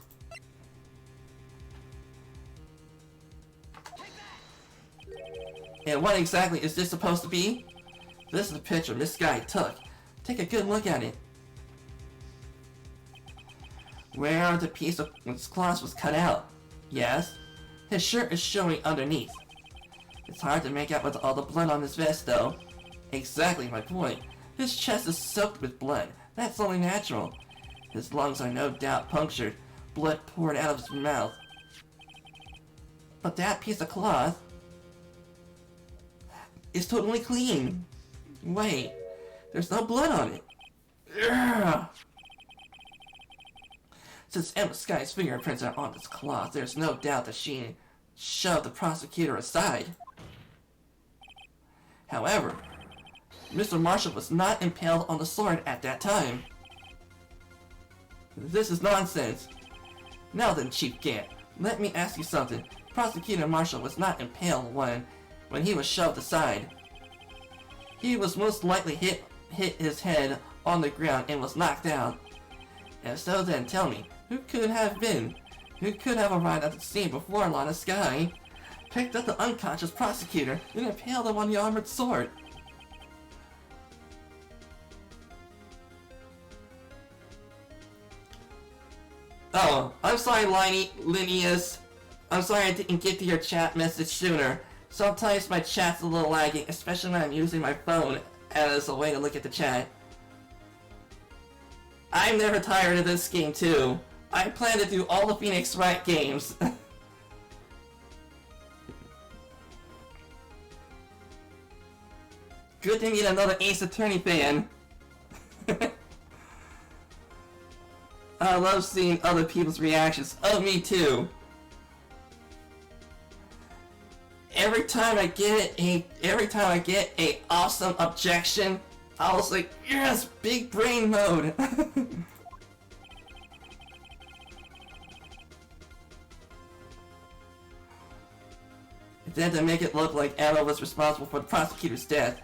And what exactly is this supposed to be? This is the picture Miss Skye took. Take a good look at it. Where the piece of cloth was cut out. Yes, his shirt is showing underneath. It's hard to make out with all the blood on his vest, though. Exactly my point. His chest is soaked with blood. That's only natural. His lungs are no doubt punctured. Blood poured out of his mouth. But that piece of cloth is totally clean. Wait, there's no blood on it. Ugh. Since Emma Skye's fingerprints are on this cloth, there's no doubt that she shoved the prosecutor aside. However, Mr. Marshall was not impaled on the sword at that time. This is nonsense. Now then, Chief Gant, let me ask you something. Prosecutor Marshall was not impaled when he was shoved aside. He was most likely hit his head on the ground and was knocked out. And so then, tell me, who could have arrived at the scene before Lana Sky, picked up the unconscious prosecutor, and impaled him on the armored sword? Oh, I'm sorry, Linnaeus. I'm sorry I didn't get to your chat message sooner. Sometimes my chat's a little lagging, especially when I'm using my phone as a way to look at the chat. I'm never tired of this game too. I plan to do all the Phoenix Wright games. Good to meet another Ace Attorney fan. I love seeing other people's reactions. Oh, me too. Every time I get a awesome objection, I was like, yes, big brain mode. Then to make it look like Emma was responsible for the prosecutor's death.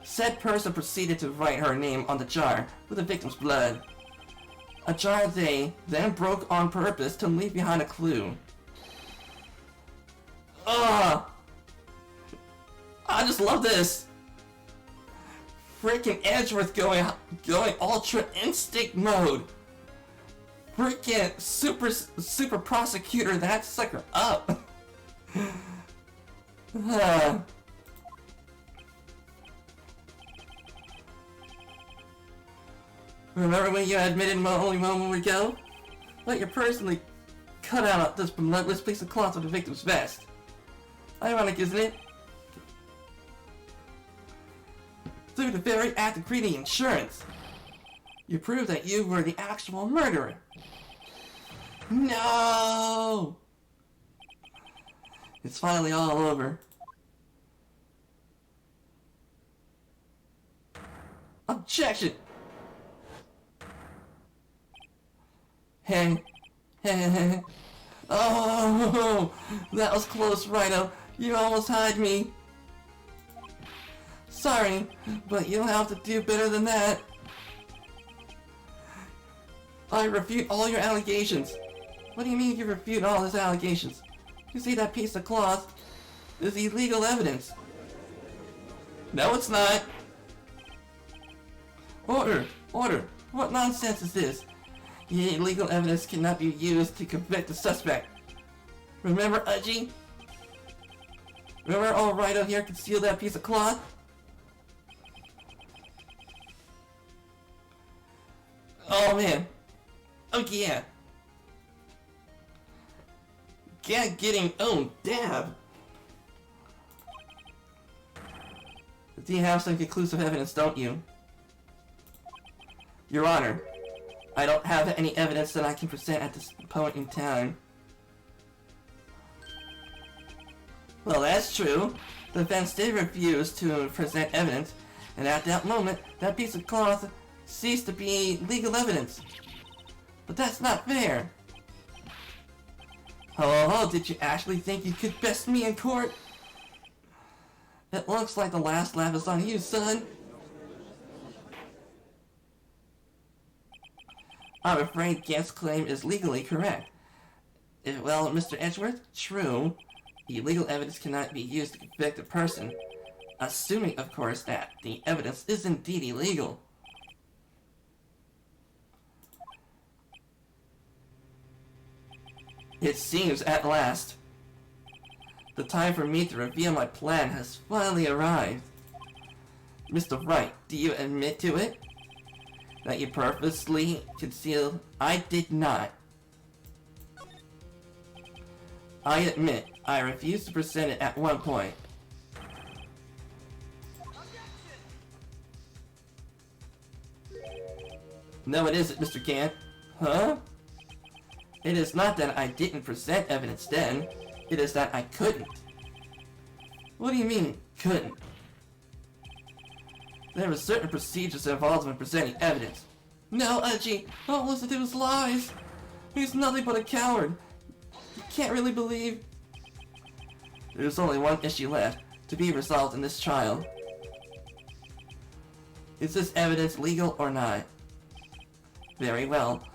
Said person proceeded to write her name on the jar with the victim's blood. A jar they then broke on purpose to leave behind a clue. Ugh! I just love this! Freaking Edgeworth going Ultra Instinct mode! Freaking super prosecutor that sucker up! Remember when you admitted only a moment ago? Let your personally cut out this bloodless piece of cloth with the victim's vest. Ironic, isn't it? Through the very act of creating insurance, you proved that you were the actual murderer. No! It's finally all over. Objection! Hey. Oh, that was close, Rhino. You almost had me. Sorry, but you'll have to do better than that. I refute all your allegations. What do you mean you refute all his allegations? You see that piece of cloth is illegal evidence. No, it's not. Order! What nonsense is this? The illegal evidence cannot be used to convict the suspect. Remember, Udgy? Remember old Rhino here concealed that piece of cloth? Oh man. Oh yeah. Getting owned, dab. Do you have some conclusive evidence, don't you? Your Honor, I don't have any evidence that I can present at this point in time. Well, that's true. The defense did refuse to present evidence, and at that moment, that piece of cloth ceased to be legal evidence. But that's not fair. Oh, did you actually think you could best me in court? It looks like the last laugh is on you, son. I'm afraid Gant's claim is legally correct. Well, Mr. Edgeworth, true. Illegal evidence cannot be used to convict a person, assuming, of course, that the evidence is indeed illegal. It seems, at last, the time for me to reveal my plan has finally arrived. Mr. Wright, do you admit to it? That you purposely concealed? I did not. I admit, I refused to present it at one point. No, it isn't, Mr. Gant. Huh? It is not that I didn't present evidence then. It is that I couldn't. What do you mean, couldn't. There were certain procedures involved in presenting evidence. No, Edgy, don't listen to his lies. He's nothing but a coward. You can't really believe. There's only one issue left to be resolved in this trial. Is this evidence legal or not? Very well.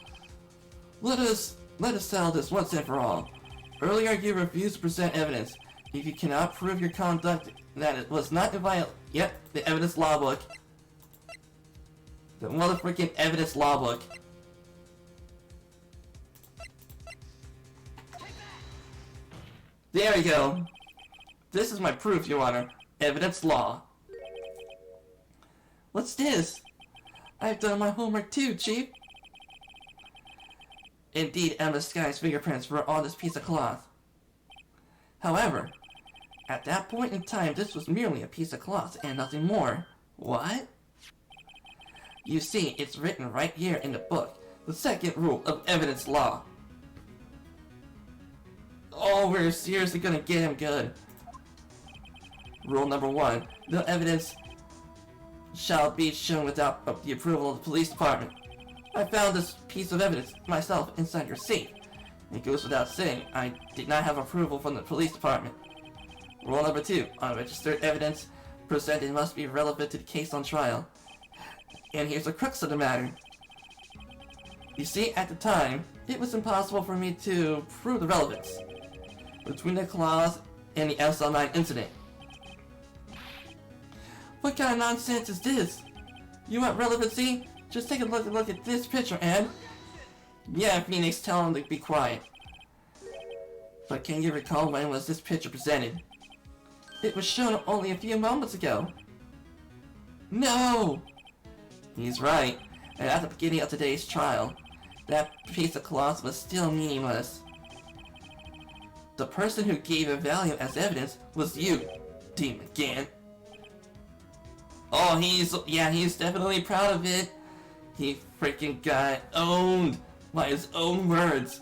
Let us settle this once and for all. Earlier you refused to present evidence. If you cannot prove your conduct that it was not in the evidence law book. The motherfucking evidence law book. There we go. This is my proof, Your Honor. Evidence law. What's this? I've done my homework too, Chief. Indeed, Emma Sky's fingerprints were on this piece of cloth. However, at that point in time, this was merely a piece of cloth and nothing more. What? You see, it's written right here in the book. The second rule of evidence law. Oh, we're seriously gonna get him good. Rule number 1. No evidence shall be shown without the approval of the police department. I found this piece of evidence myself inside your safe. It goes without saying, I did not have approval from the police department. Rule number 2. Unregistered evidence presented must be relevant to the case on trial. And here's the crux of the matter. You see, at the time, it was impossible for me to prove the relevance between the clause and the SL9 incident. What kind of nonsense is this? You want relevancy? Just take a look at this picture, and... Yeah, Phoenix, tell him to be quiet. But can you recall when was this picture presented? It was shown only a few moments ago. No! He's right, and at the beginning of today's trial, that piece of cloth was still meaningless. The person who gave it value as evidence was you, Damon Gant. Oh, he's definitely proud of it. He freaking got owned by his own words.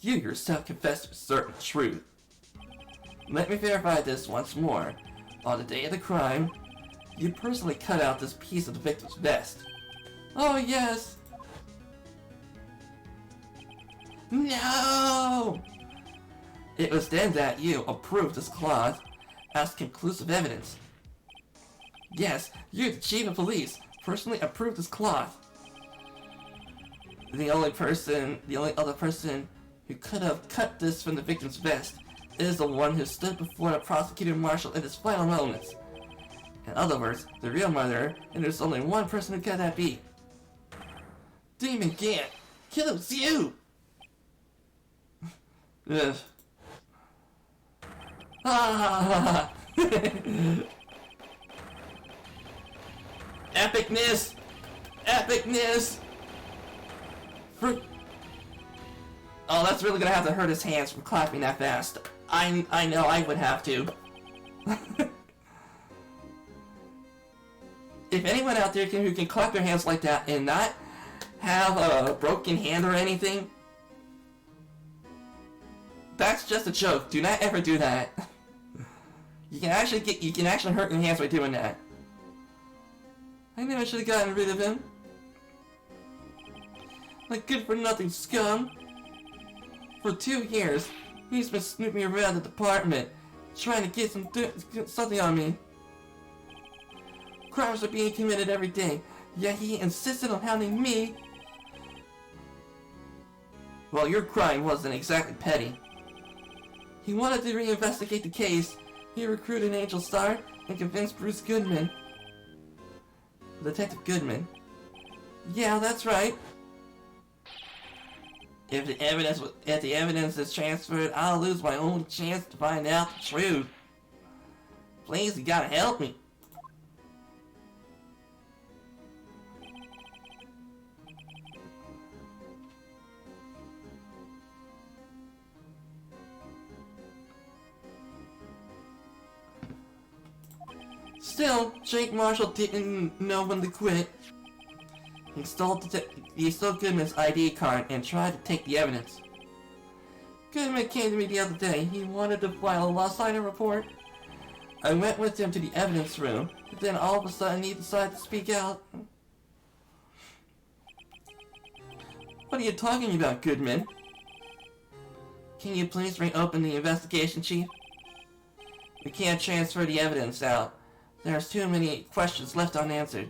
You yourself confessed to a certain truth. Let me verify this once more. On the day of the crime, you personally cut out this piece of the victim's vest. Oh, yes! No! It was then that you approved this cloth as conclusive evidence. Yes, you, the chief of police, personally approved this cloth. The only other person who could have cut this from the victim's vest is the one who stood before the prosecutor marshal in his final moments. In other words, the real murderer, and there's only one person who could that be. Damon Gant! Kill him, it's you! Ugh. Ah! Epicness! Epicness! Oh, that's really gonna have to hurt his hands from clapping that fast. I know I would have to. If anyone out there who can clap their hands like that and not have a broken hand or anything, that's just a joke. Do not ever do that. You can actually hurt your hands by doing that. I knew I should have gotten rid of him. Like good for nothing scum. For 2 years, he's been snooping around the department, trying to get something on me. Crimes are being committed every day, yet he insisted on hounding me. Well, your crime wasn't exactly petty. He wanted to reinvestigate the case. He recruited Angel Star and convinced Bruce Goodman. Detective Goodman. Yeah, that's right. If the evidence is transferred, I'll lose my only chance to find out the truth. Please, you gotta help me. Still, Jake Marshall didn't know when to quit. He stole Goodman's ID card and tried to take the evidence. Goodman came to me the other day. He wanted to file a lost item report. I went with him to the evidence room, but then all of a sudden he decided to speak out. What are you talking about, Goodman? Can you please reopen the investigation, Chief? We can't transfer the evidence out. There's too many questions left unanswered.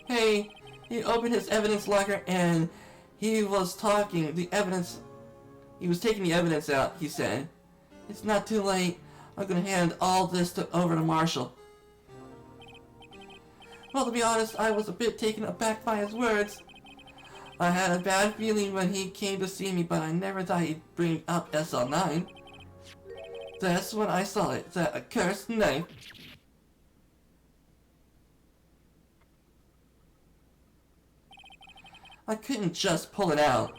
Hey, he opened his evidence locker and he was taking the evidence out, he said. It's not too late. I'm gonna hand all this over to Marshall. Well, to be honest, I was a bit taken aback by his words. I had a bad feeling when he came to see me, but I never thought he'd bring up SL9. That's when I saw it, that accursed knife. I couldn't just pull it out.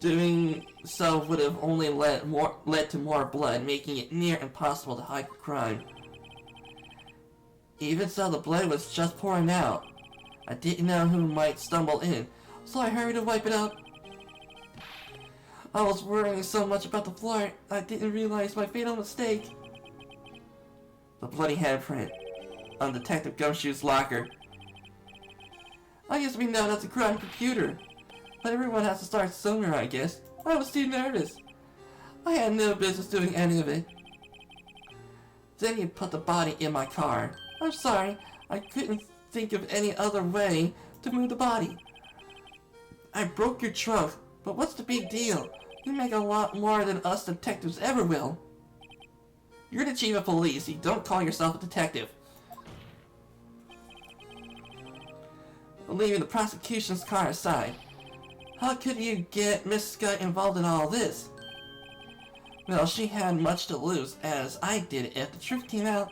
Doing so would have only led to more blood, making it near impossible to hide the crime. Even so, the blood was just pouring out. I didn't know who might stumble in, so I hurried to wipe it out. I was worrying so much about the floor, I didn't realize my fatal mistake. The bloody handprint on Detective Gumshoe's locker. I used to be known as a crime computer, but everyone has to start somewhere, I guess. I was too nervous. I had no business doing any of it. Then he put the body in my car. I'm sorry, I couldn't think of any other way to move the body. I broke your trunk, but what's the big deal? You make a lot more than us detectives ever will. You're the chief of police, you don't call yourself a detective. Leaving the prosecution's car aside, how could you get Miss Scott involved in all this? Well, she had much to lose, as I did if the truth came out.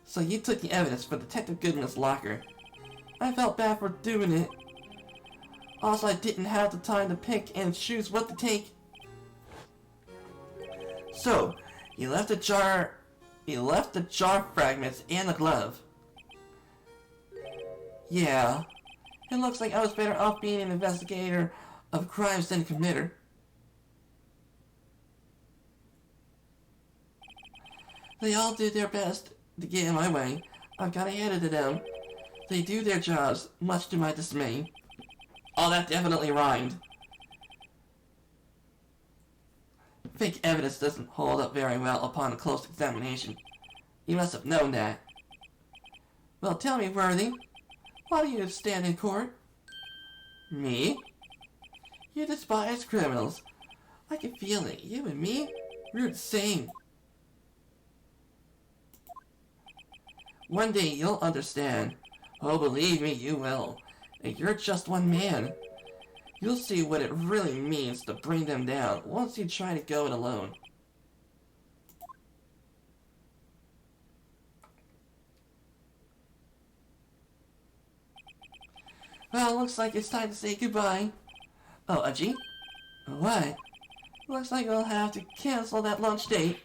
So you took the evidence from Detective Goodman's locker. I felt bad for doing it. Also, I didn't have the time to pick and choose what to take. So, you left the jar fragments and the glove. Yeah. It looks like I was better off being an investigator of crimes than a committer. They all did their best to get in my way. I've got ahead of them. They do their jobs, much to my dismay. Oh, that definitely rhymed. Fake evidence doesn't hold up very well upon a close examination. You must have known that. Well, tell me, Worthy. Why do you stand in court? Me? You despise criminals. I can feel it. You and me, we're the same. One day you'll understand. Oh, believe me, you will. And you're just one man. You'll see what it really means to bring them down once you try to go it alone. Well, looks like it's time to say goodbye. Oh, Ajit? What? Looks like we'll have to cancel that lunch date.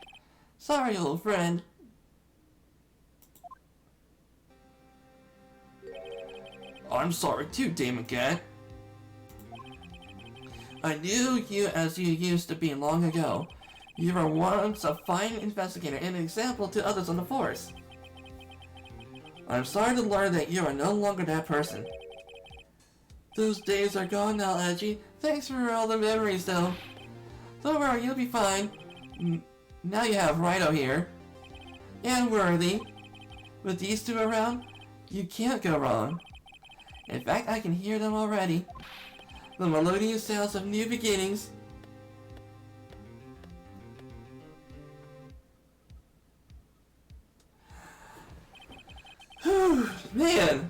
Sorry, old friend. I'm sorry too, Damon Gant. I knew you as you used to be long ago. You were once a fine investigator and an example to others on the force. I'm sorry to learn that you are no longer that person. Those days are gone now, Edgy. Thanks for all the memories, though. Don't worry, you'll be fine. Now you have Wright here. And Worthy. With these two around, you can't go wrong. In fact, I can hear them already. The melodious sounds of new beginnings. Whew, man.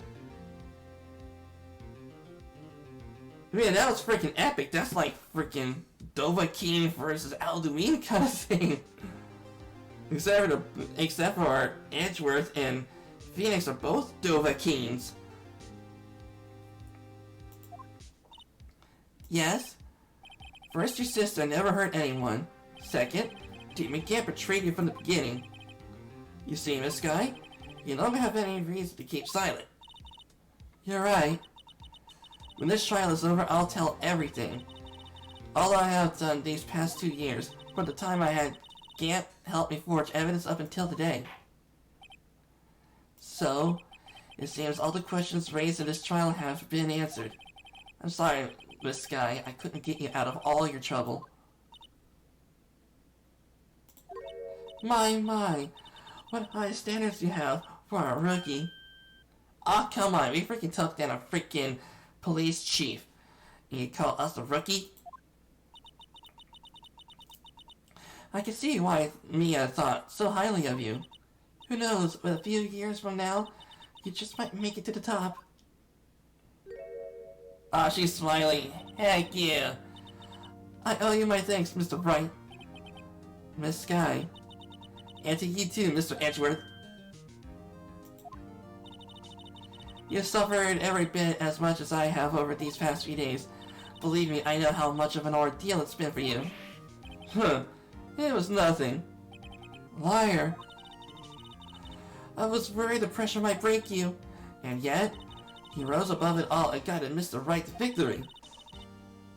Man, that was freaking epic. That's like freaking Dovahkiin versus Alduin kind of thing. Except for Edgeworth and Phoenix are both Dovahkiins. Yes. First, your sister never hurt anyone. Second, Damon Gant betrayed you from the beginning. You see, Miss Sky, you don't have any reason to keep silent. You're right. When this trial is over, I'll tell everything. all I have done these past 2 years, from the time I had Gant help me forge evidence up until today. So, it seems all the questions raised in this trial have been answered. I'm sorry, Miss Sky, I couldn't get you out of all your trouble. My, what high standards you have for a rookie. Aw, come on, we freaking took down a freaking police chief. And you call us a rookie? I can see why Mia thought so highly of you. Who knows, with a few years from now, you just might make it to the top. Ah, she's smiling. Heck yeah. I owe you my thanks, Mr. Wright. Miss Sky. And to you too, Mr. Edgeworth. You've suffered every bit as much as I have over these past few days. Believe me, I know how much of an ordeal it's been for you. Huh. It was nothing. Liar. I was worried the pressure might break you. And yet, he rose above it all and guided Mr. Wright to victory.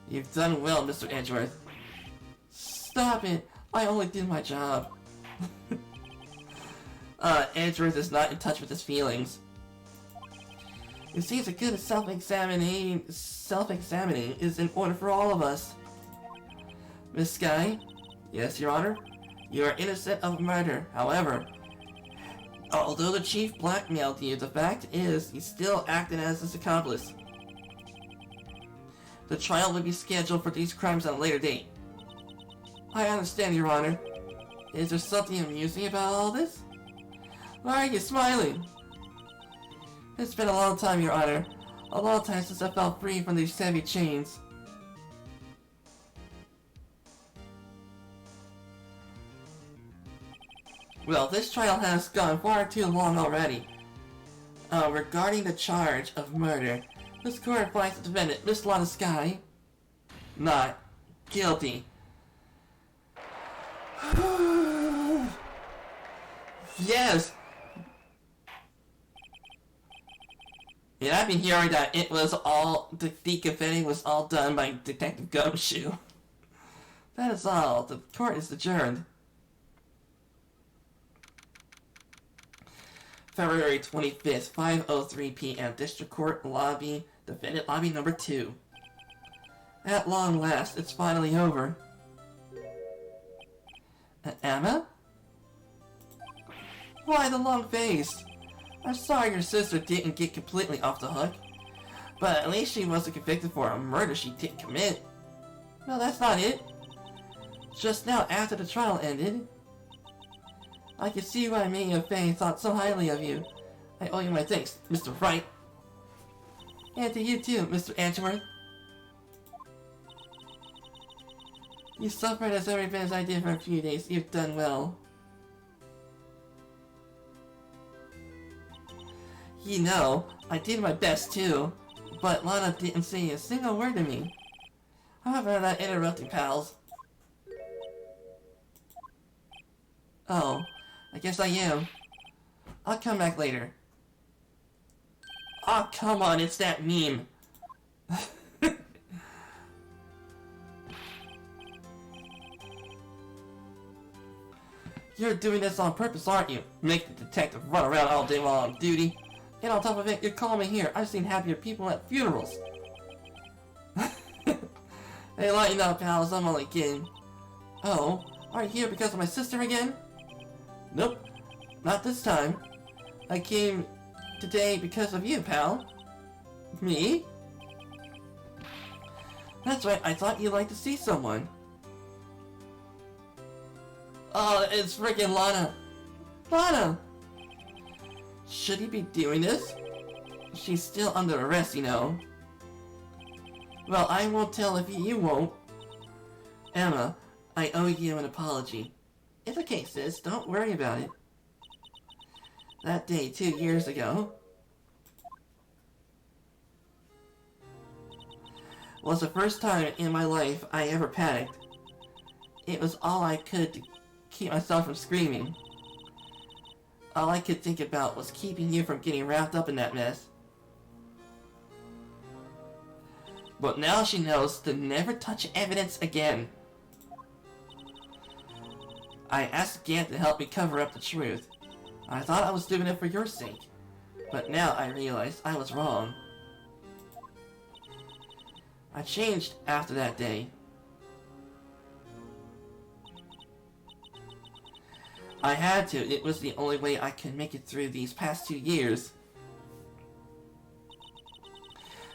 You've done well, Mr. Edgeworth. Stop it. I only did my job. Edgeworth is not in touch with his feelings. It seems a good self-examining is in order for all of us. Miss Sky? Yes, Your Honor? You are innocent of murder. However, although the chief blackmailed you, the fact is he still acted as his accomplice. The trial will be scheduled for these crimes at a later date. I understand, Your Honor. Is there something amusing about all this? Why are you smiling? It's been a long time, Your Honor. A long time since I felt free from these heavy chains. Well, this trial has gone far too long already. Regarding the charge of murder, this court finds the defendant, Miss Lana Sky, not guilty. Yes! Yeah, I've been hearing that the deconfetting was all done by Detective Gumshoe. That is all. The court is adjourned. February 25th, 5:03 p.m. District Court Lobby, Defendant Lobby Number 2. At long last, it's finally over. Emma? Why the long face? I'm sorry your sister didn't get completely off the hook, but at least she wasn't convicted for a murder she didn't commit. No, that's not it. Just now, after the trial ended, I can see why Mia Fey thought so highly of you. I owe you my thanks, Mr. Wright. And to you too, Mr. Edgeworth. You suffered as every bit as I did for a few days. You've done well. You know, I did my best too, but Lana didn't say a single word to me. However, I'm not interrupting, pals. Oh, I guess I am. I'll come back later. Oh, come on, it's that meme. You're doing this on purpose, aren't you? Make the detective run around all day while on duty. And on top of it, you're calling me here. I've seen happier people at funerals. Hey, lighten up, pals. I'm only kidding. Oh, are you here because of my sister again? Nope, not this time. I came today because of you, pal. Me? That's right, I thought you'd like to see someone. Oh, it's freaking Lana. Lana! Should he be doing this? She's still under arrest, you know. Well, I won't tell if you won't. Emma, I owe you an apology. It's okay, sis. Don't worry about it. That day 2 years ago was the first time in my life I ever panicked. It was all I could to keep myself from screaming. All I could think about was keeping you from getting wrapped up in that mess. But now she knows to never touch evidence again. I asked Gant to help me cover up the truth. I thought I was doing it for your sake. But now I realized I was wrong. I changed after that day. I had to. It was the only way I could make it through these past 2 years.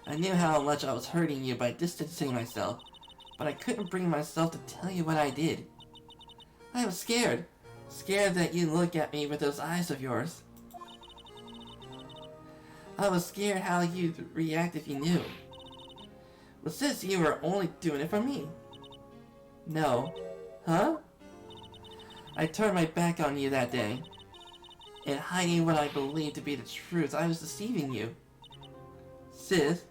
I knew how much I was hurting you by distancing myself, but I couldn't bring myself to tell you what I did. I was scared. Scared that you'd look at me with those eyes of yours. I was scared how you'd react if you knew. But sis, you were only doing it for me. No. Huh? I turned my back on you that day. And hiding what I believed to be the truth, I was deceiving you. Sis.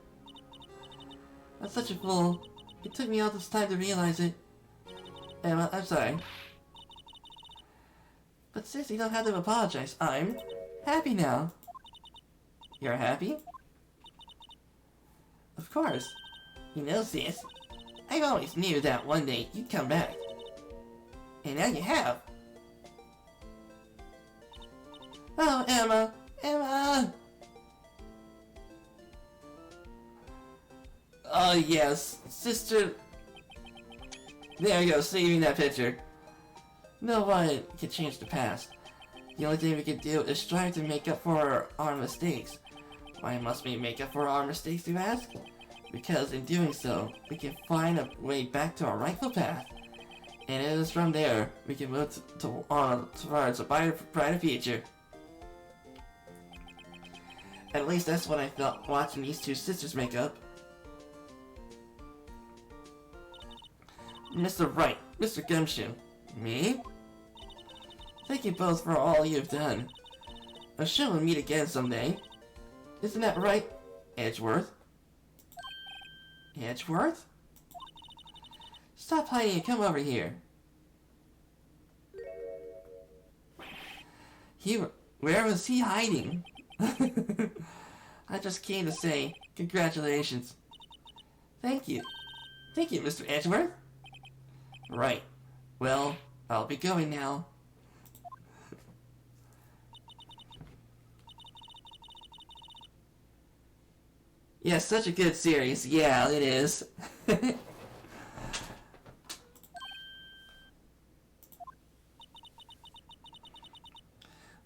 I'm such a fool. It took me all this time to realize it. Emma, I'm sorry. But sis, you don't have to apologize. I'm happy now. You're happy? Of course. You know, sis, I always knew that one day you'd come back. And now you have. Oh, Emma! Emma! Oh, yes. Sister... There you go, saving that picture. No one can change the past. The only thing we can do is strive to make up for our mistakes. Why must we make up for our mistakes, you ask? Because in doing so, we can find a way back to our rightful path. And it is from there we can move towards a brighter future. At least that's what I felt watching these two sisters make up. Mr. Wright, Mr. Gumshoe. Me? Thank you both for all you've done. I'm sure we'll meet again someday. Isn't that right, Edgeworth? Edgeworth? Stop hiding and come over here. Where was he hiding? I just came to say congratulations. Thank you. Thank you, Mr. Edgeworth. Right. Well, I'll be going now. Yeah, such a good series. Yeah, it is.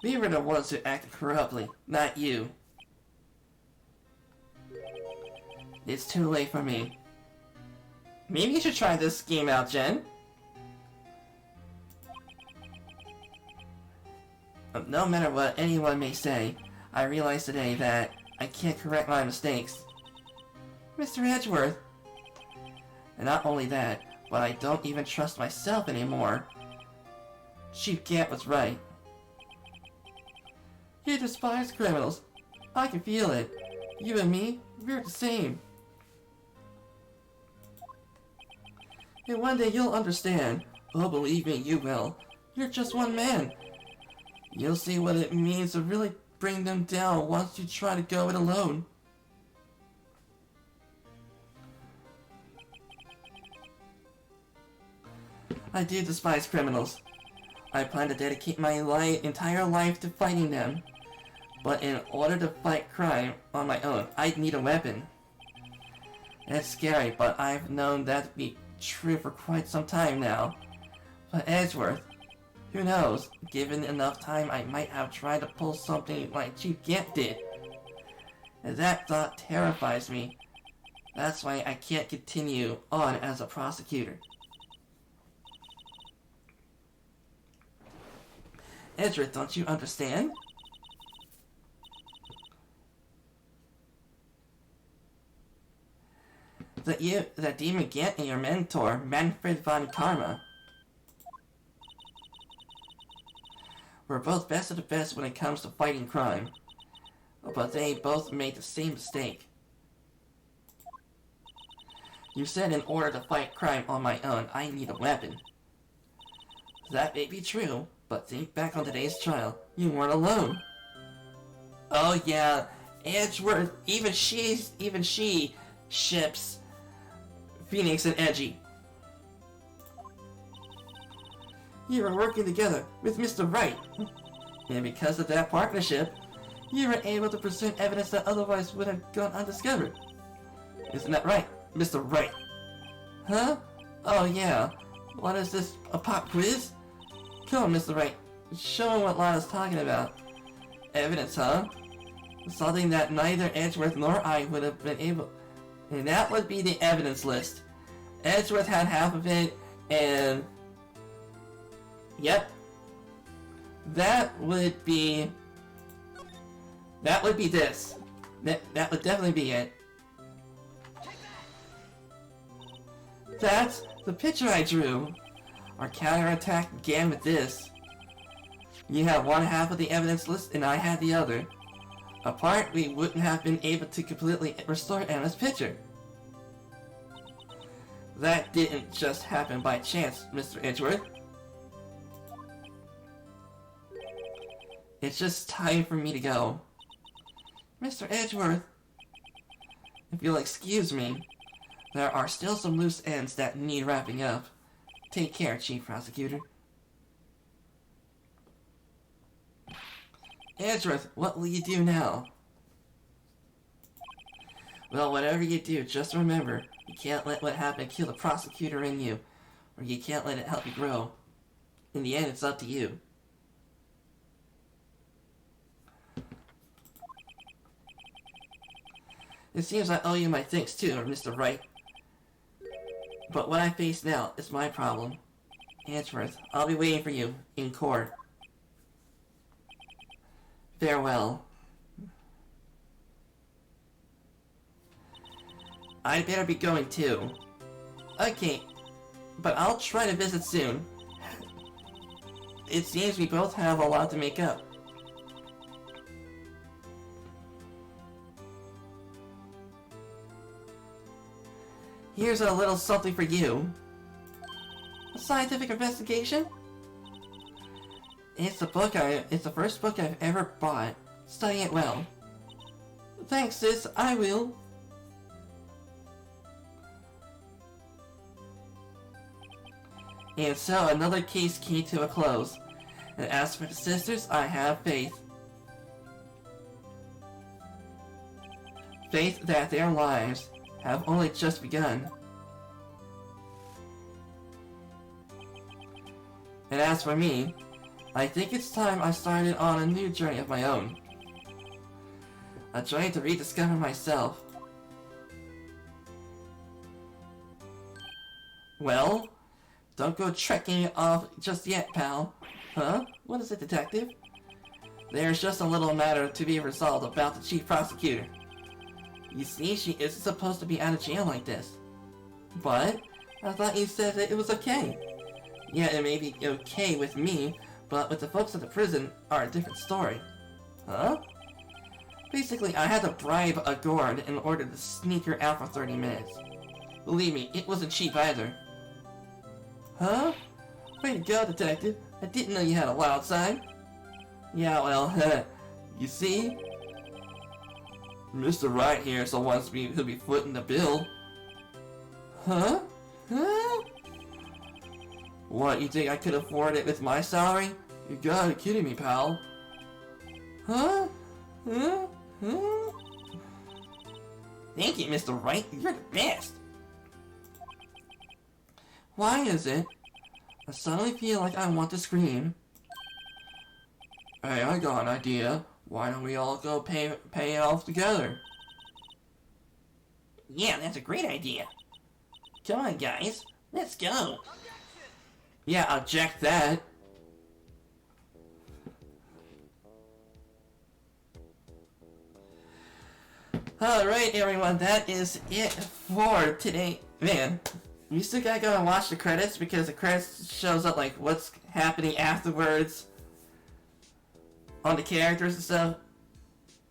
We were the ones who acted corruptly, not you. It's too late for me. Maybe you should try this scheme out, Jen. No matter what anyone may say, I realize today that I can't correct my mistakes. Mr. Edgeworth! And not only that, but I don't even trust myself anymore. Chief Gant was right. You despise criminals. I can feel it. You and me, we're the same. And one day you'll understand. Oh, believe me, you will. You're just one man. You'll see what it means to really bring them down once you try to go it alone. I do despise criminals. I plan to dedicate my entire life to fighting them. But in order to fight crime on my own, I'd need a weapon. It's scary, but I've known that to be true for quite some time now. But Edgeworth, who knows? Given enough time, I might have tried to pull something like Chief Gant did. And that thought terrifies me. That's why I can't continue on as a prosecutor. Edgeworth, don't you understand? That Damon Gant and your mentor, Manfred von Karma, we're both best of the best when it comes to fighting crime. But they both made the same mistake. You said in order to fight crime on my own, I need a weapon. That may be true, but think back on today's trial. You weren't alone. Oh yeah, Edgeworth, even she ships Phoenix and Edgy. You were working together with Mr. Wright, and because of that partnership, you were able to present evidence that otherwise would have gone undiscovered. Isn't that right, Mr. Wright? Huh? Oh yeah. What is this, a pop quiz? Come on, Mr. Wright. Show him what Lana's talking about. Evidence, huh? Something that neither Edgeworth nor I would have been able... And that would be the evidence list. Edgeworth had half of it, and... Yep. That would be this. That would definitely be it. That's the picture I drew. Our counterattack began with this. You had one half of the evidence list and I had the other. Apart, we wouldn't have been able to completely restore Emma's picture. That didn't just happen by chance, Mr. Edgeworth. It's just time for me to go. Mr. Edgeworth, if you'll excuse me, there are still some loose ends that need wrapping up. Take care, Chief Prosecutor. Edgeworth, what will you do now? Well, whatever you do, just remember, you can't let what happened kill the prosecutor in you, or you can't let it help you grow. In the end, it's up to you. It seems I owe you my thanks too, Mr. Wright. But what I face now is my problem. Edgeworth, I'll be waiting for you in court. Farewell. I'd better be going too. Okay, but I'll try to visit soon. It seems we both have a lot to make up. Here's a little something for you. A scientific investigation? It's the first book I've ever bought. Study it well. Thanks, sis, I will. And so another case came to a close. And as for the sisters, I have faith. Faith that their lives have only just begun. And as for me, I think it's time I started on a new journey of my own. A journey to rediscover myself. Well, don't go trekking off just yet, pal. Huh? What is it, detective? There's just a little matter to be resolved about the chief prosecutor. You see, she isn't supposed to be out of jail like this. But I thought you said that it was okay. Yeah, it may be okay with me, but with the folks at the prison are a different story. Huh? Basically, I had to bribe a guard in order to sneak her out for 30 minutes. Believe me, it wasn't cheap either. Huh? Way to go, detective. I didn't know you had a wild side. Yeah, well, you see? Mr. Wright here, so wants me to be footing the bill. Huh? Huh? What, you think I could afford it with my salary? You gotta be kidding me, pal. Huh? Huh? Huh? Thank you, Mr. Wright. You're the best. Why is it? I suddenly feel like I want to scream. Hey, I got an idea. Why don't we all go pay it off together? Yeah, that's a great idea. Come on, guys. Let's go. Yeah, I'll jack that. Alright, everyone, that is it for today. Man, we still gotta go and watch the credits because the credits shows up like what's happening afterwards on the characters and stuff.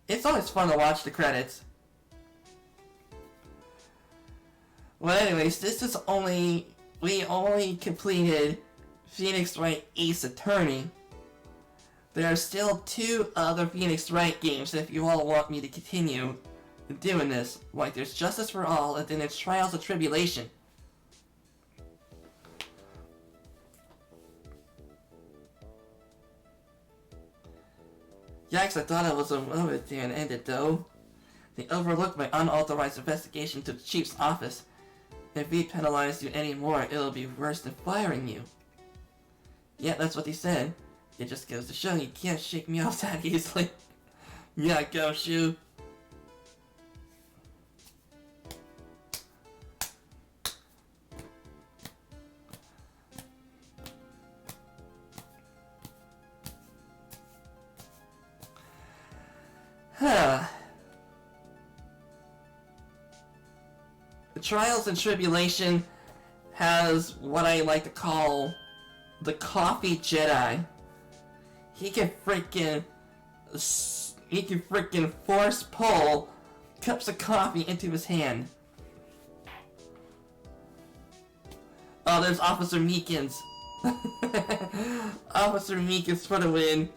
It's always fun to watch the credits. Well, anyways, we only completed Phoenix Wright Ace Attorney. There are still 2 other Phoenix Wright games if you all want me to continue doing this. Like there's Justice for All and then there's Trials of Tribulation. Yikes, I thought I was over there and ended though. They overlooked my unauthorized investigation to the chief's office. If we penalize you anymore, it'll be worse than firing you. Yeah, that's what he said. It just goes to show you can't shake me off that easily. Yeah, go, Shu. Huh. The Trials and Tribulation has what I like to call the Coffee Jedi. He can freaking force pull cups of coffee into his hand. Oh, there's Officer Meekins. Officer Meekins for the win.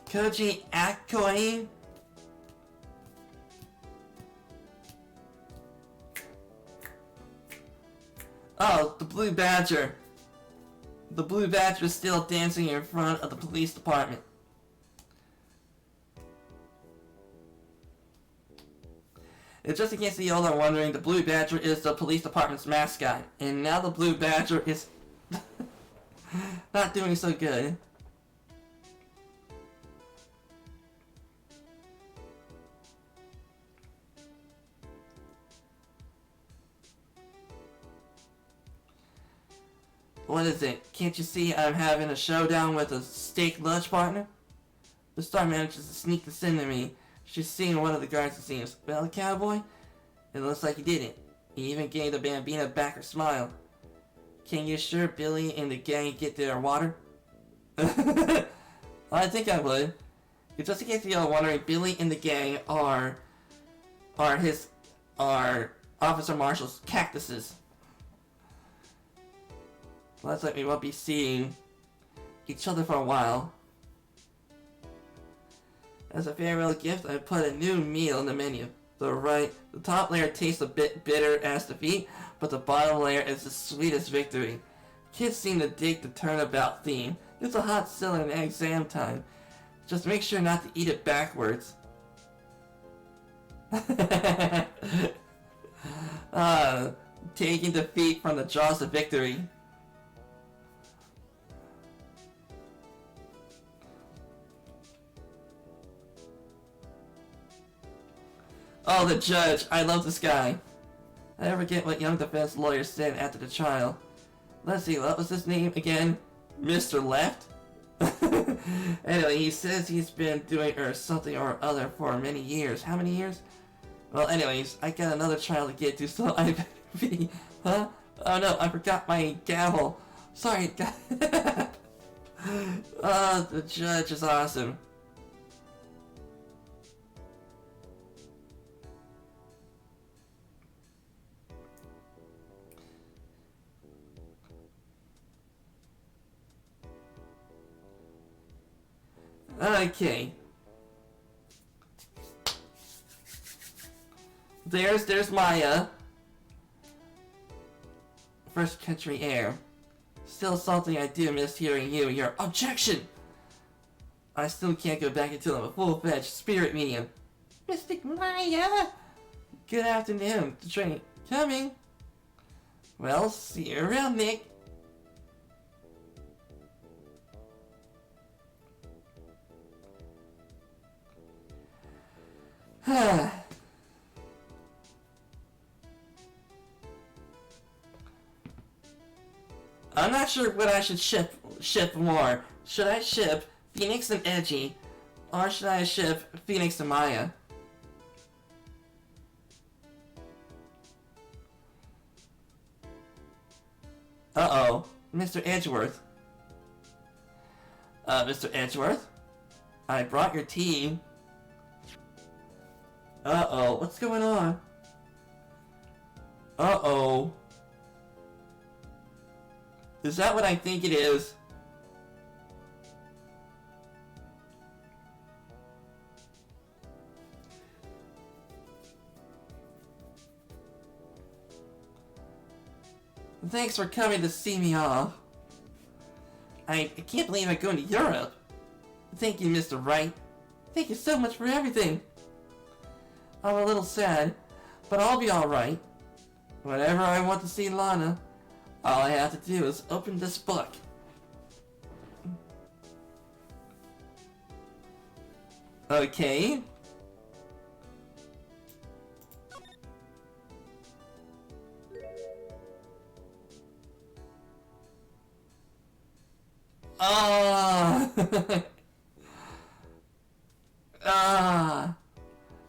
Koji Akoi. Oh, the Blue Badger. The Blue Badger is still dancing in front of the police department. And just in case y'all are wondering, the Blue Badger is the police department's mascot. And now the Blue Badger is not doing so good. What is it? Can't you see I'm having a showdown with a steak lunch partner? The star manages to sneak this into me. She's seeing one of the guards, it seems. Well, cowboy? It looks like he didn't. He even gave the Bambina back her smile. Can you sure Billy and the gang get their water? I think I would. Just in case y'all are wondering, Billy and the gang are Officer Marshall's cactuses. Looks like we won't be seeing each other for a while. As a farewell gift, I put a new meal in the menu. The top layer tastes a bit bitter as defeat, but the bottom layer is the sweetest victory. Kids seem to dig the turnabout theme. It's a hot seller in exam time. Just make sure not to eat it backwards. Taking defeat from the jaws of victory. Oh, the judge. I love this guy. I never forget what young defense lawyer said after the trial. Let's see, what was his name again? Mr. Left? Anyway, he says he's been doing something or other for many years. How many years? Well, anyways, I got another trial to get to, so I better be... Huh? Oh no, I forgot my gavel. Sorry. Oh, the judge is awesome. Okay. There's Maya. First country air. Still something I do miss hearing you. Your objection! I still can't go back until I'm a full-fledged spirit medium. Mystic Maya! Good afternoon. The train coming. Well, see you around, Nick. I'm not sure what I should ship more. Should I ship Phoenix and Edgy, or should I ship Phoenix and Maya? Uh-oh, Mr. Edgeworth. Mr. Edgeworth? I brought your tea. Uh-oh, what's going on? Uh-oh. Is that what I think it is? Thanks for coming to see me off. I can't believe I'm going to Europe. Thank you, Mr. Wright. Thank you so much for everything. I'm a little sad, but I'll be alright. Whenever I want to see Lana, all I have to do is open this book. Okay.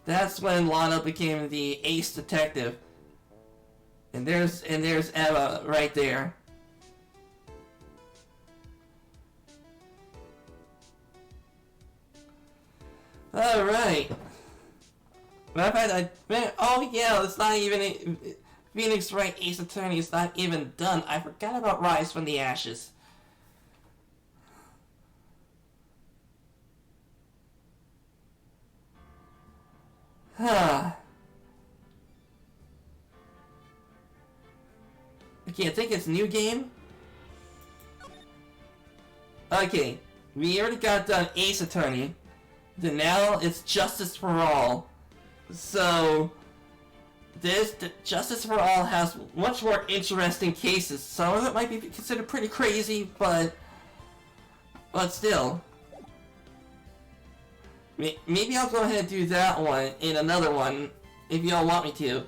That's when Lana became the ace detective. And there's Eva right there. Alright. Oh yeah, it's not even Phoenix Wright Ace Attorney is not even done. I forgot about Rise from the Ashes. Okay, I think it's new game. Okay, we already got done Ace Attorney. Then now it's Justice for All. So this Justice for All has much more interesting cases. Some of it might be considered pretty crazy, but still. Maybe I'll go ahead and do that one in another one if y'all want me to.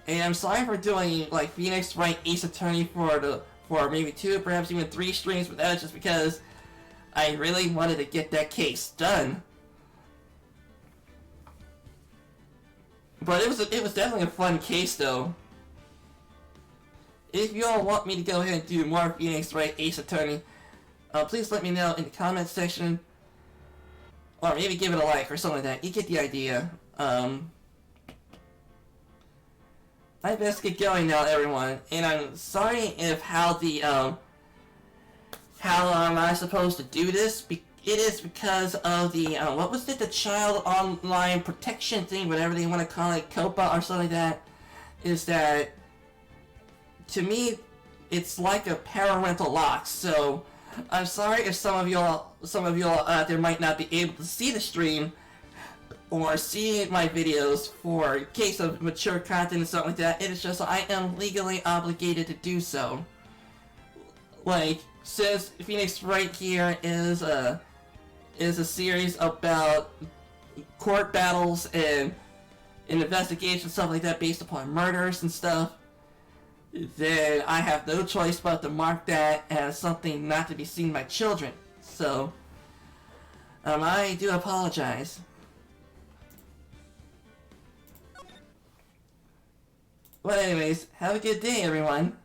And I'm sorry for doing like Phoenix Wright Ace Attorney for maybe 2, perhaps even 3 streams, but that's just because I really wanted to get that case done. But it was definitely a fun case though. If you all want me to go ahead and do more Phoenix Wright Ace Attorney, please let me know in the comment section. Or maybe give it a like or something like that. You get the idea. I best get going now, everyone. And I'm sorry if how am I supposed to do this? It is because of the what was it? The Child Online Protection thing, whatever they want to call it, COPA or something like that. Is that to me, it's like a parental lock. So I'm sorry if some of y'all out there might not be able to see the stream or see my videos for case of mature content and something like that. It is just I am legally obligated to do so. Like, since Phoenix Wright here is a series about court battles and investigations, stuff like that, based upon murders and stuff, then I have no choice but to mark that as something not to be seen by children. So, I do apologize. But anyways, have a good day, everyone.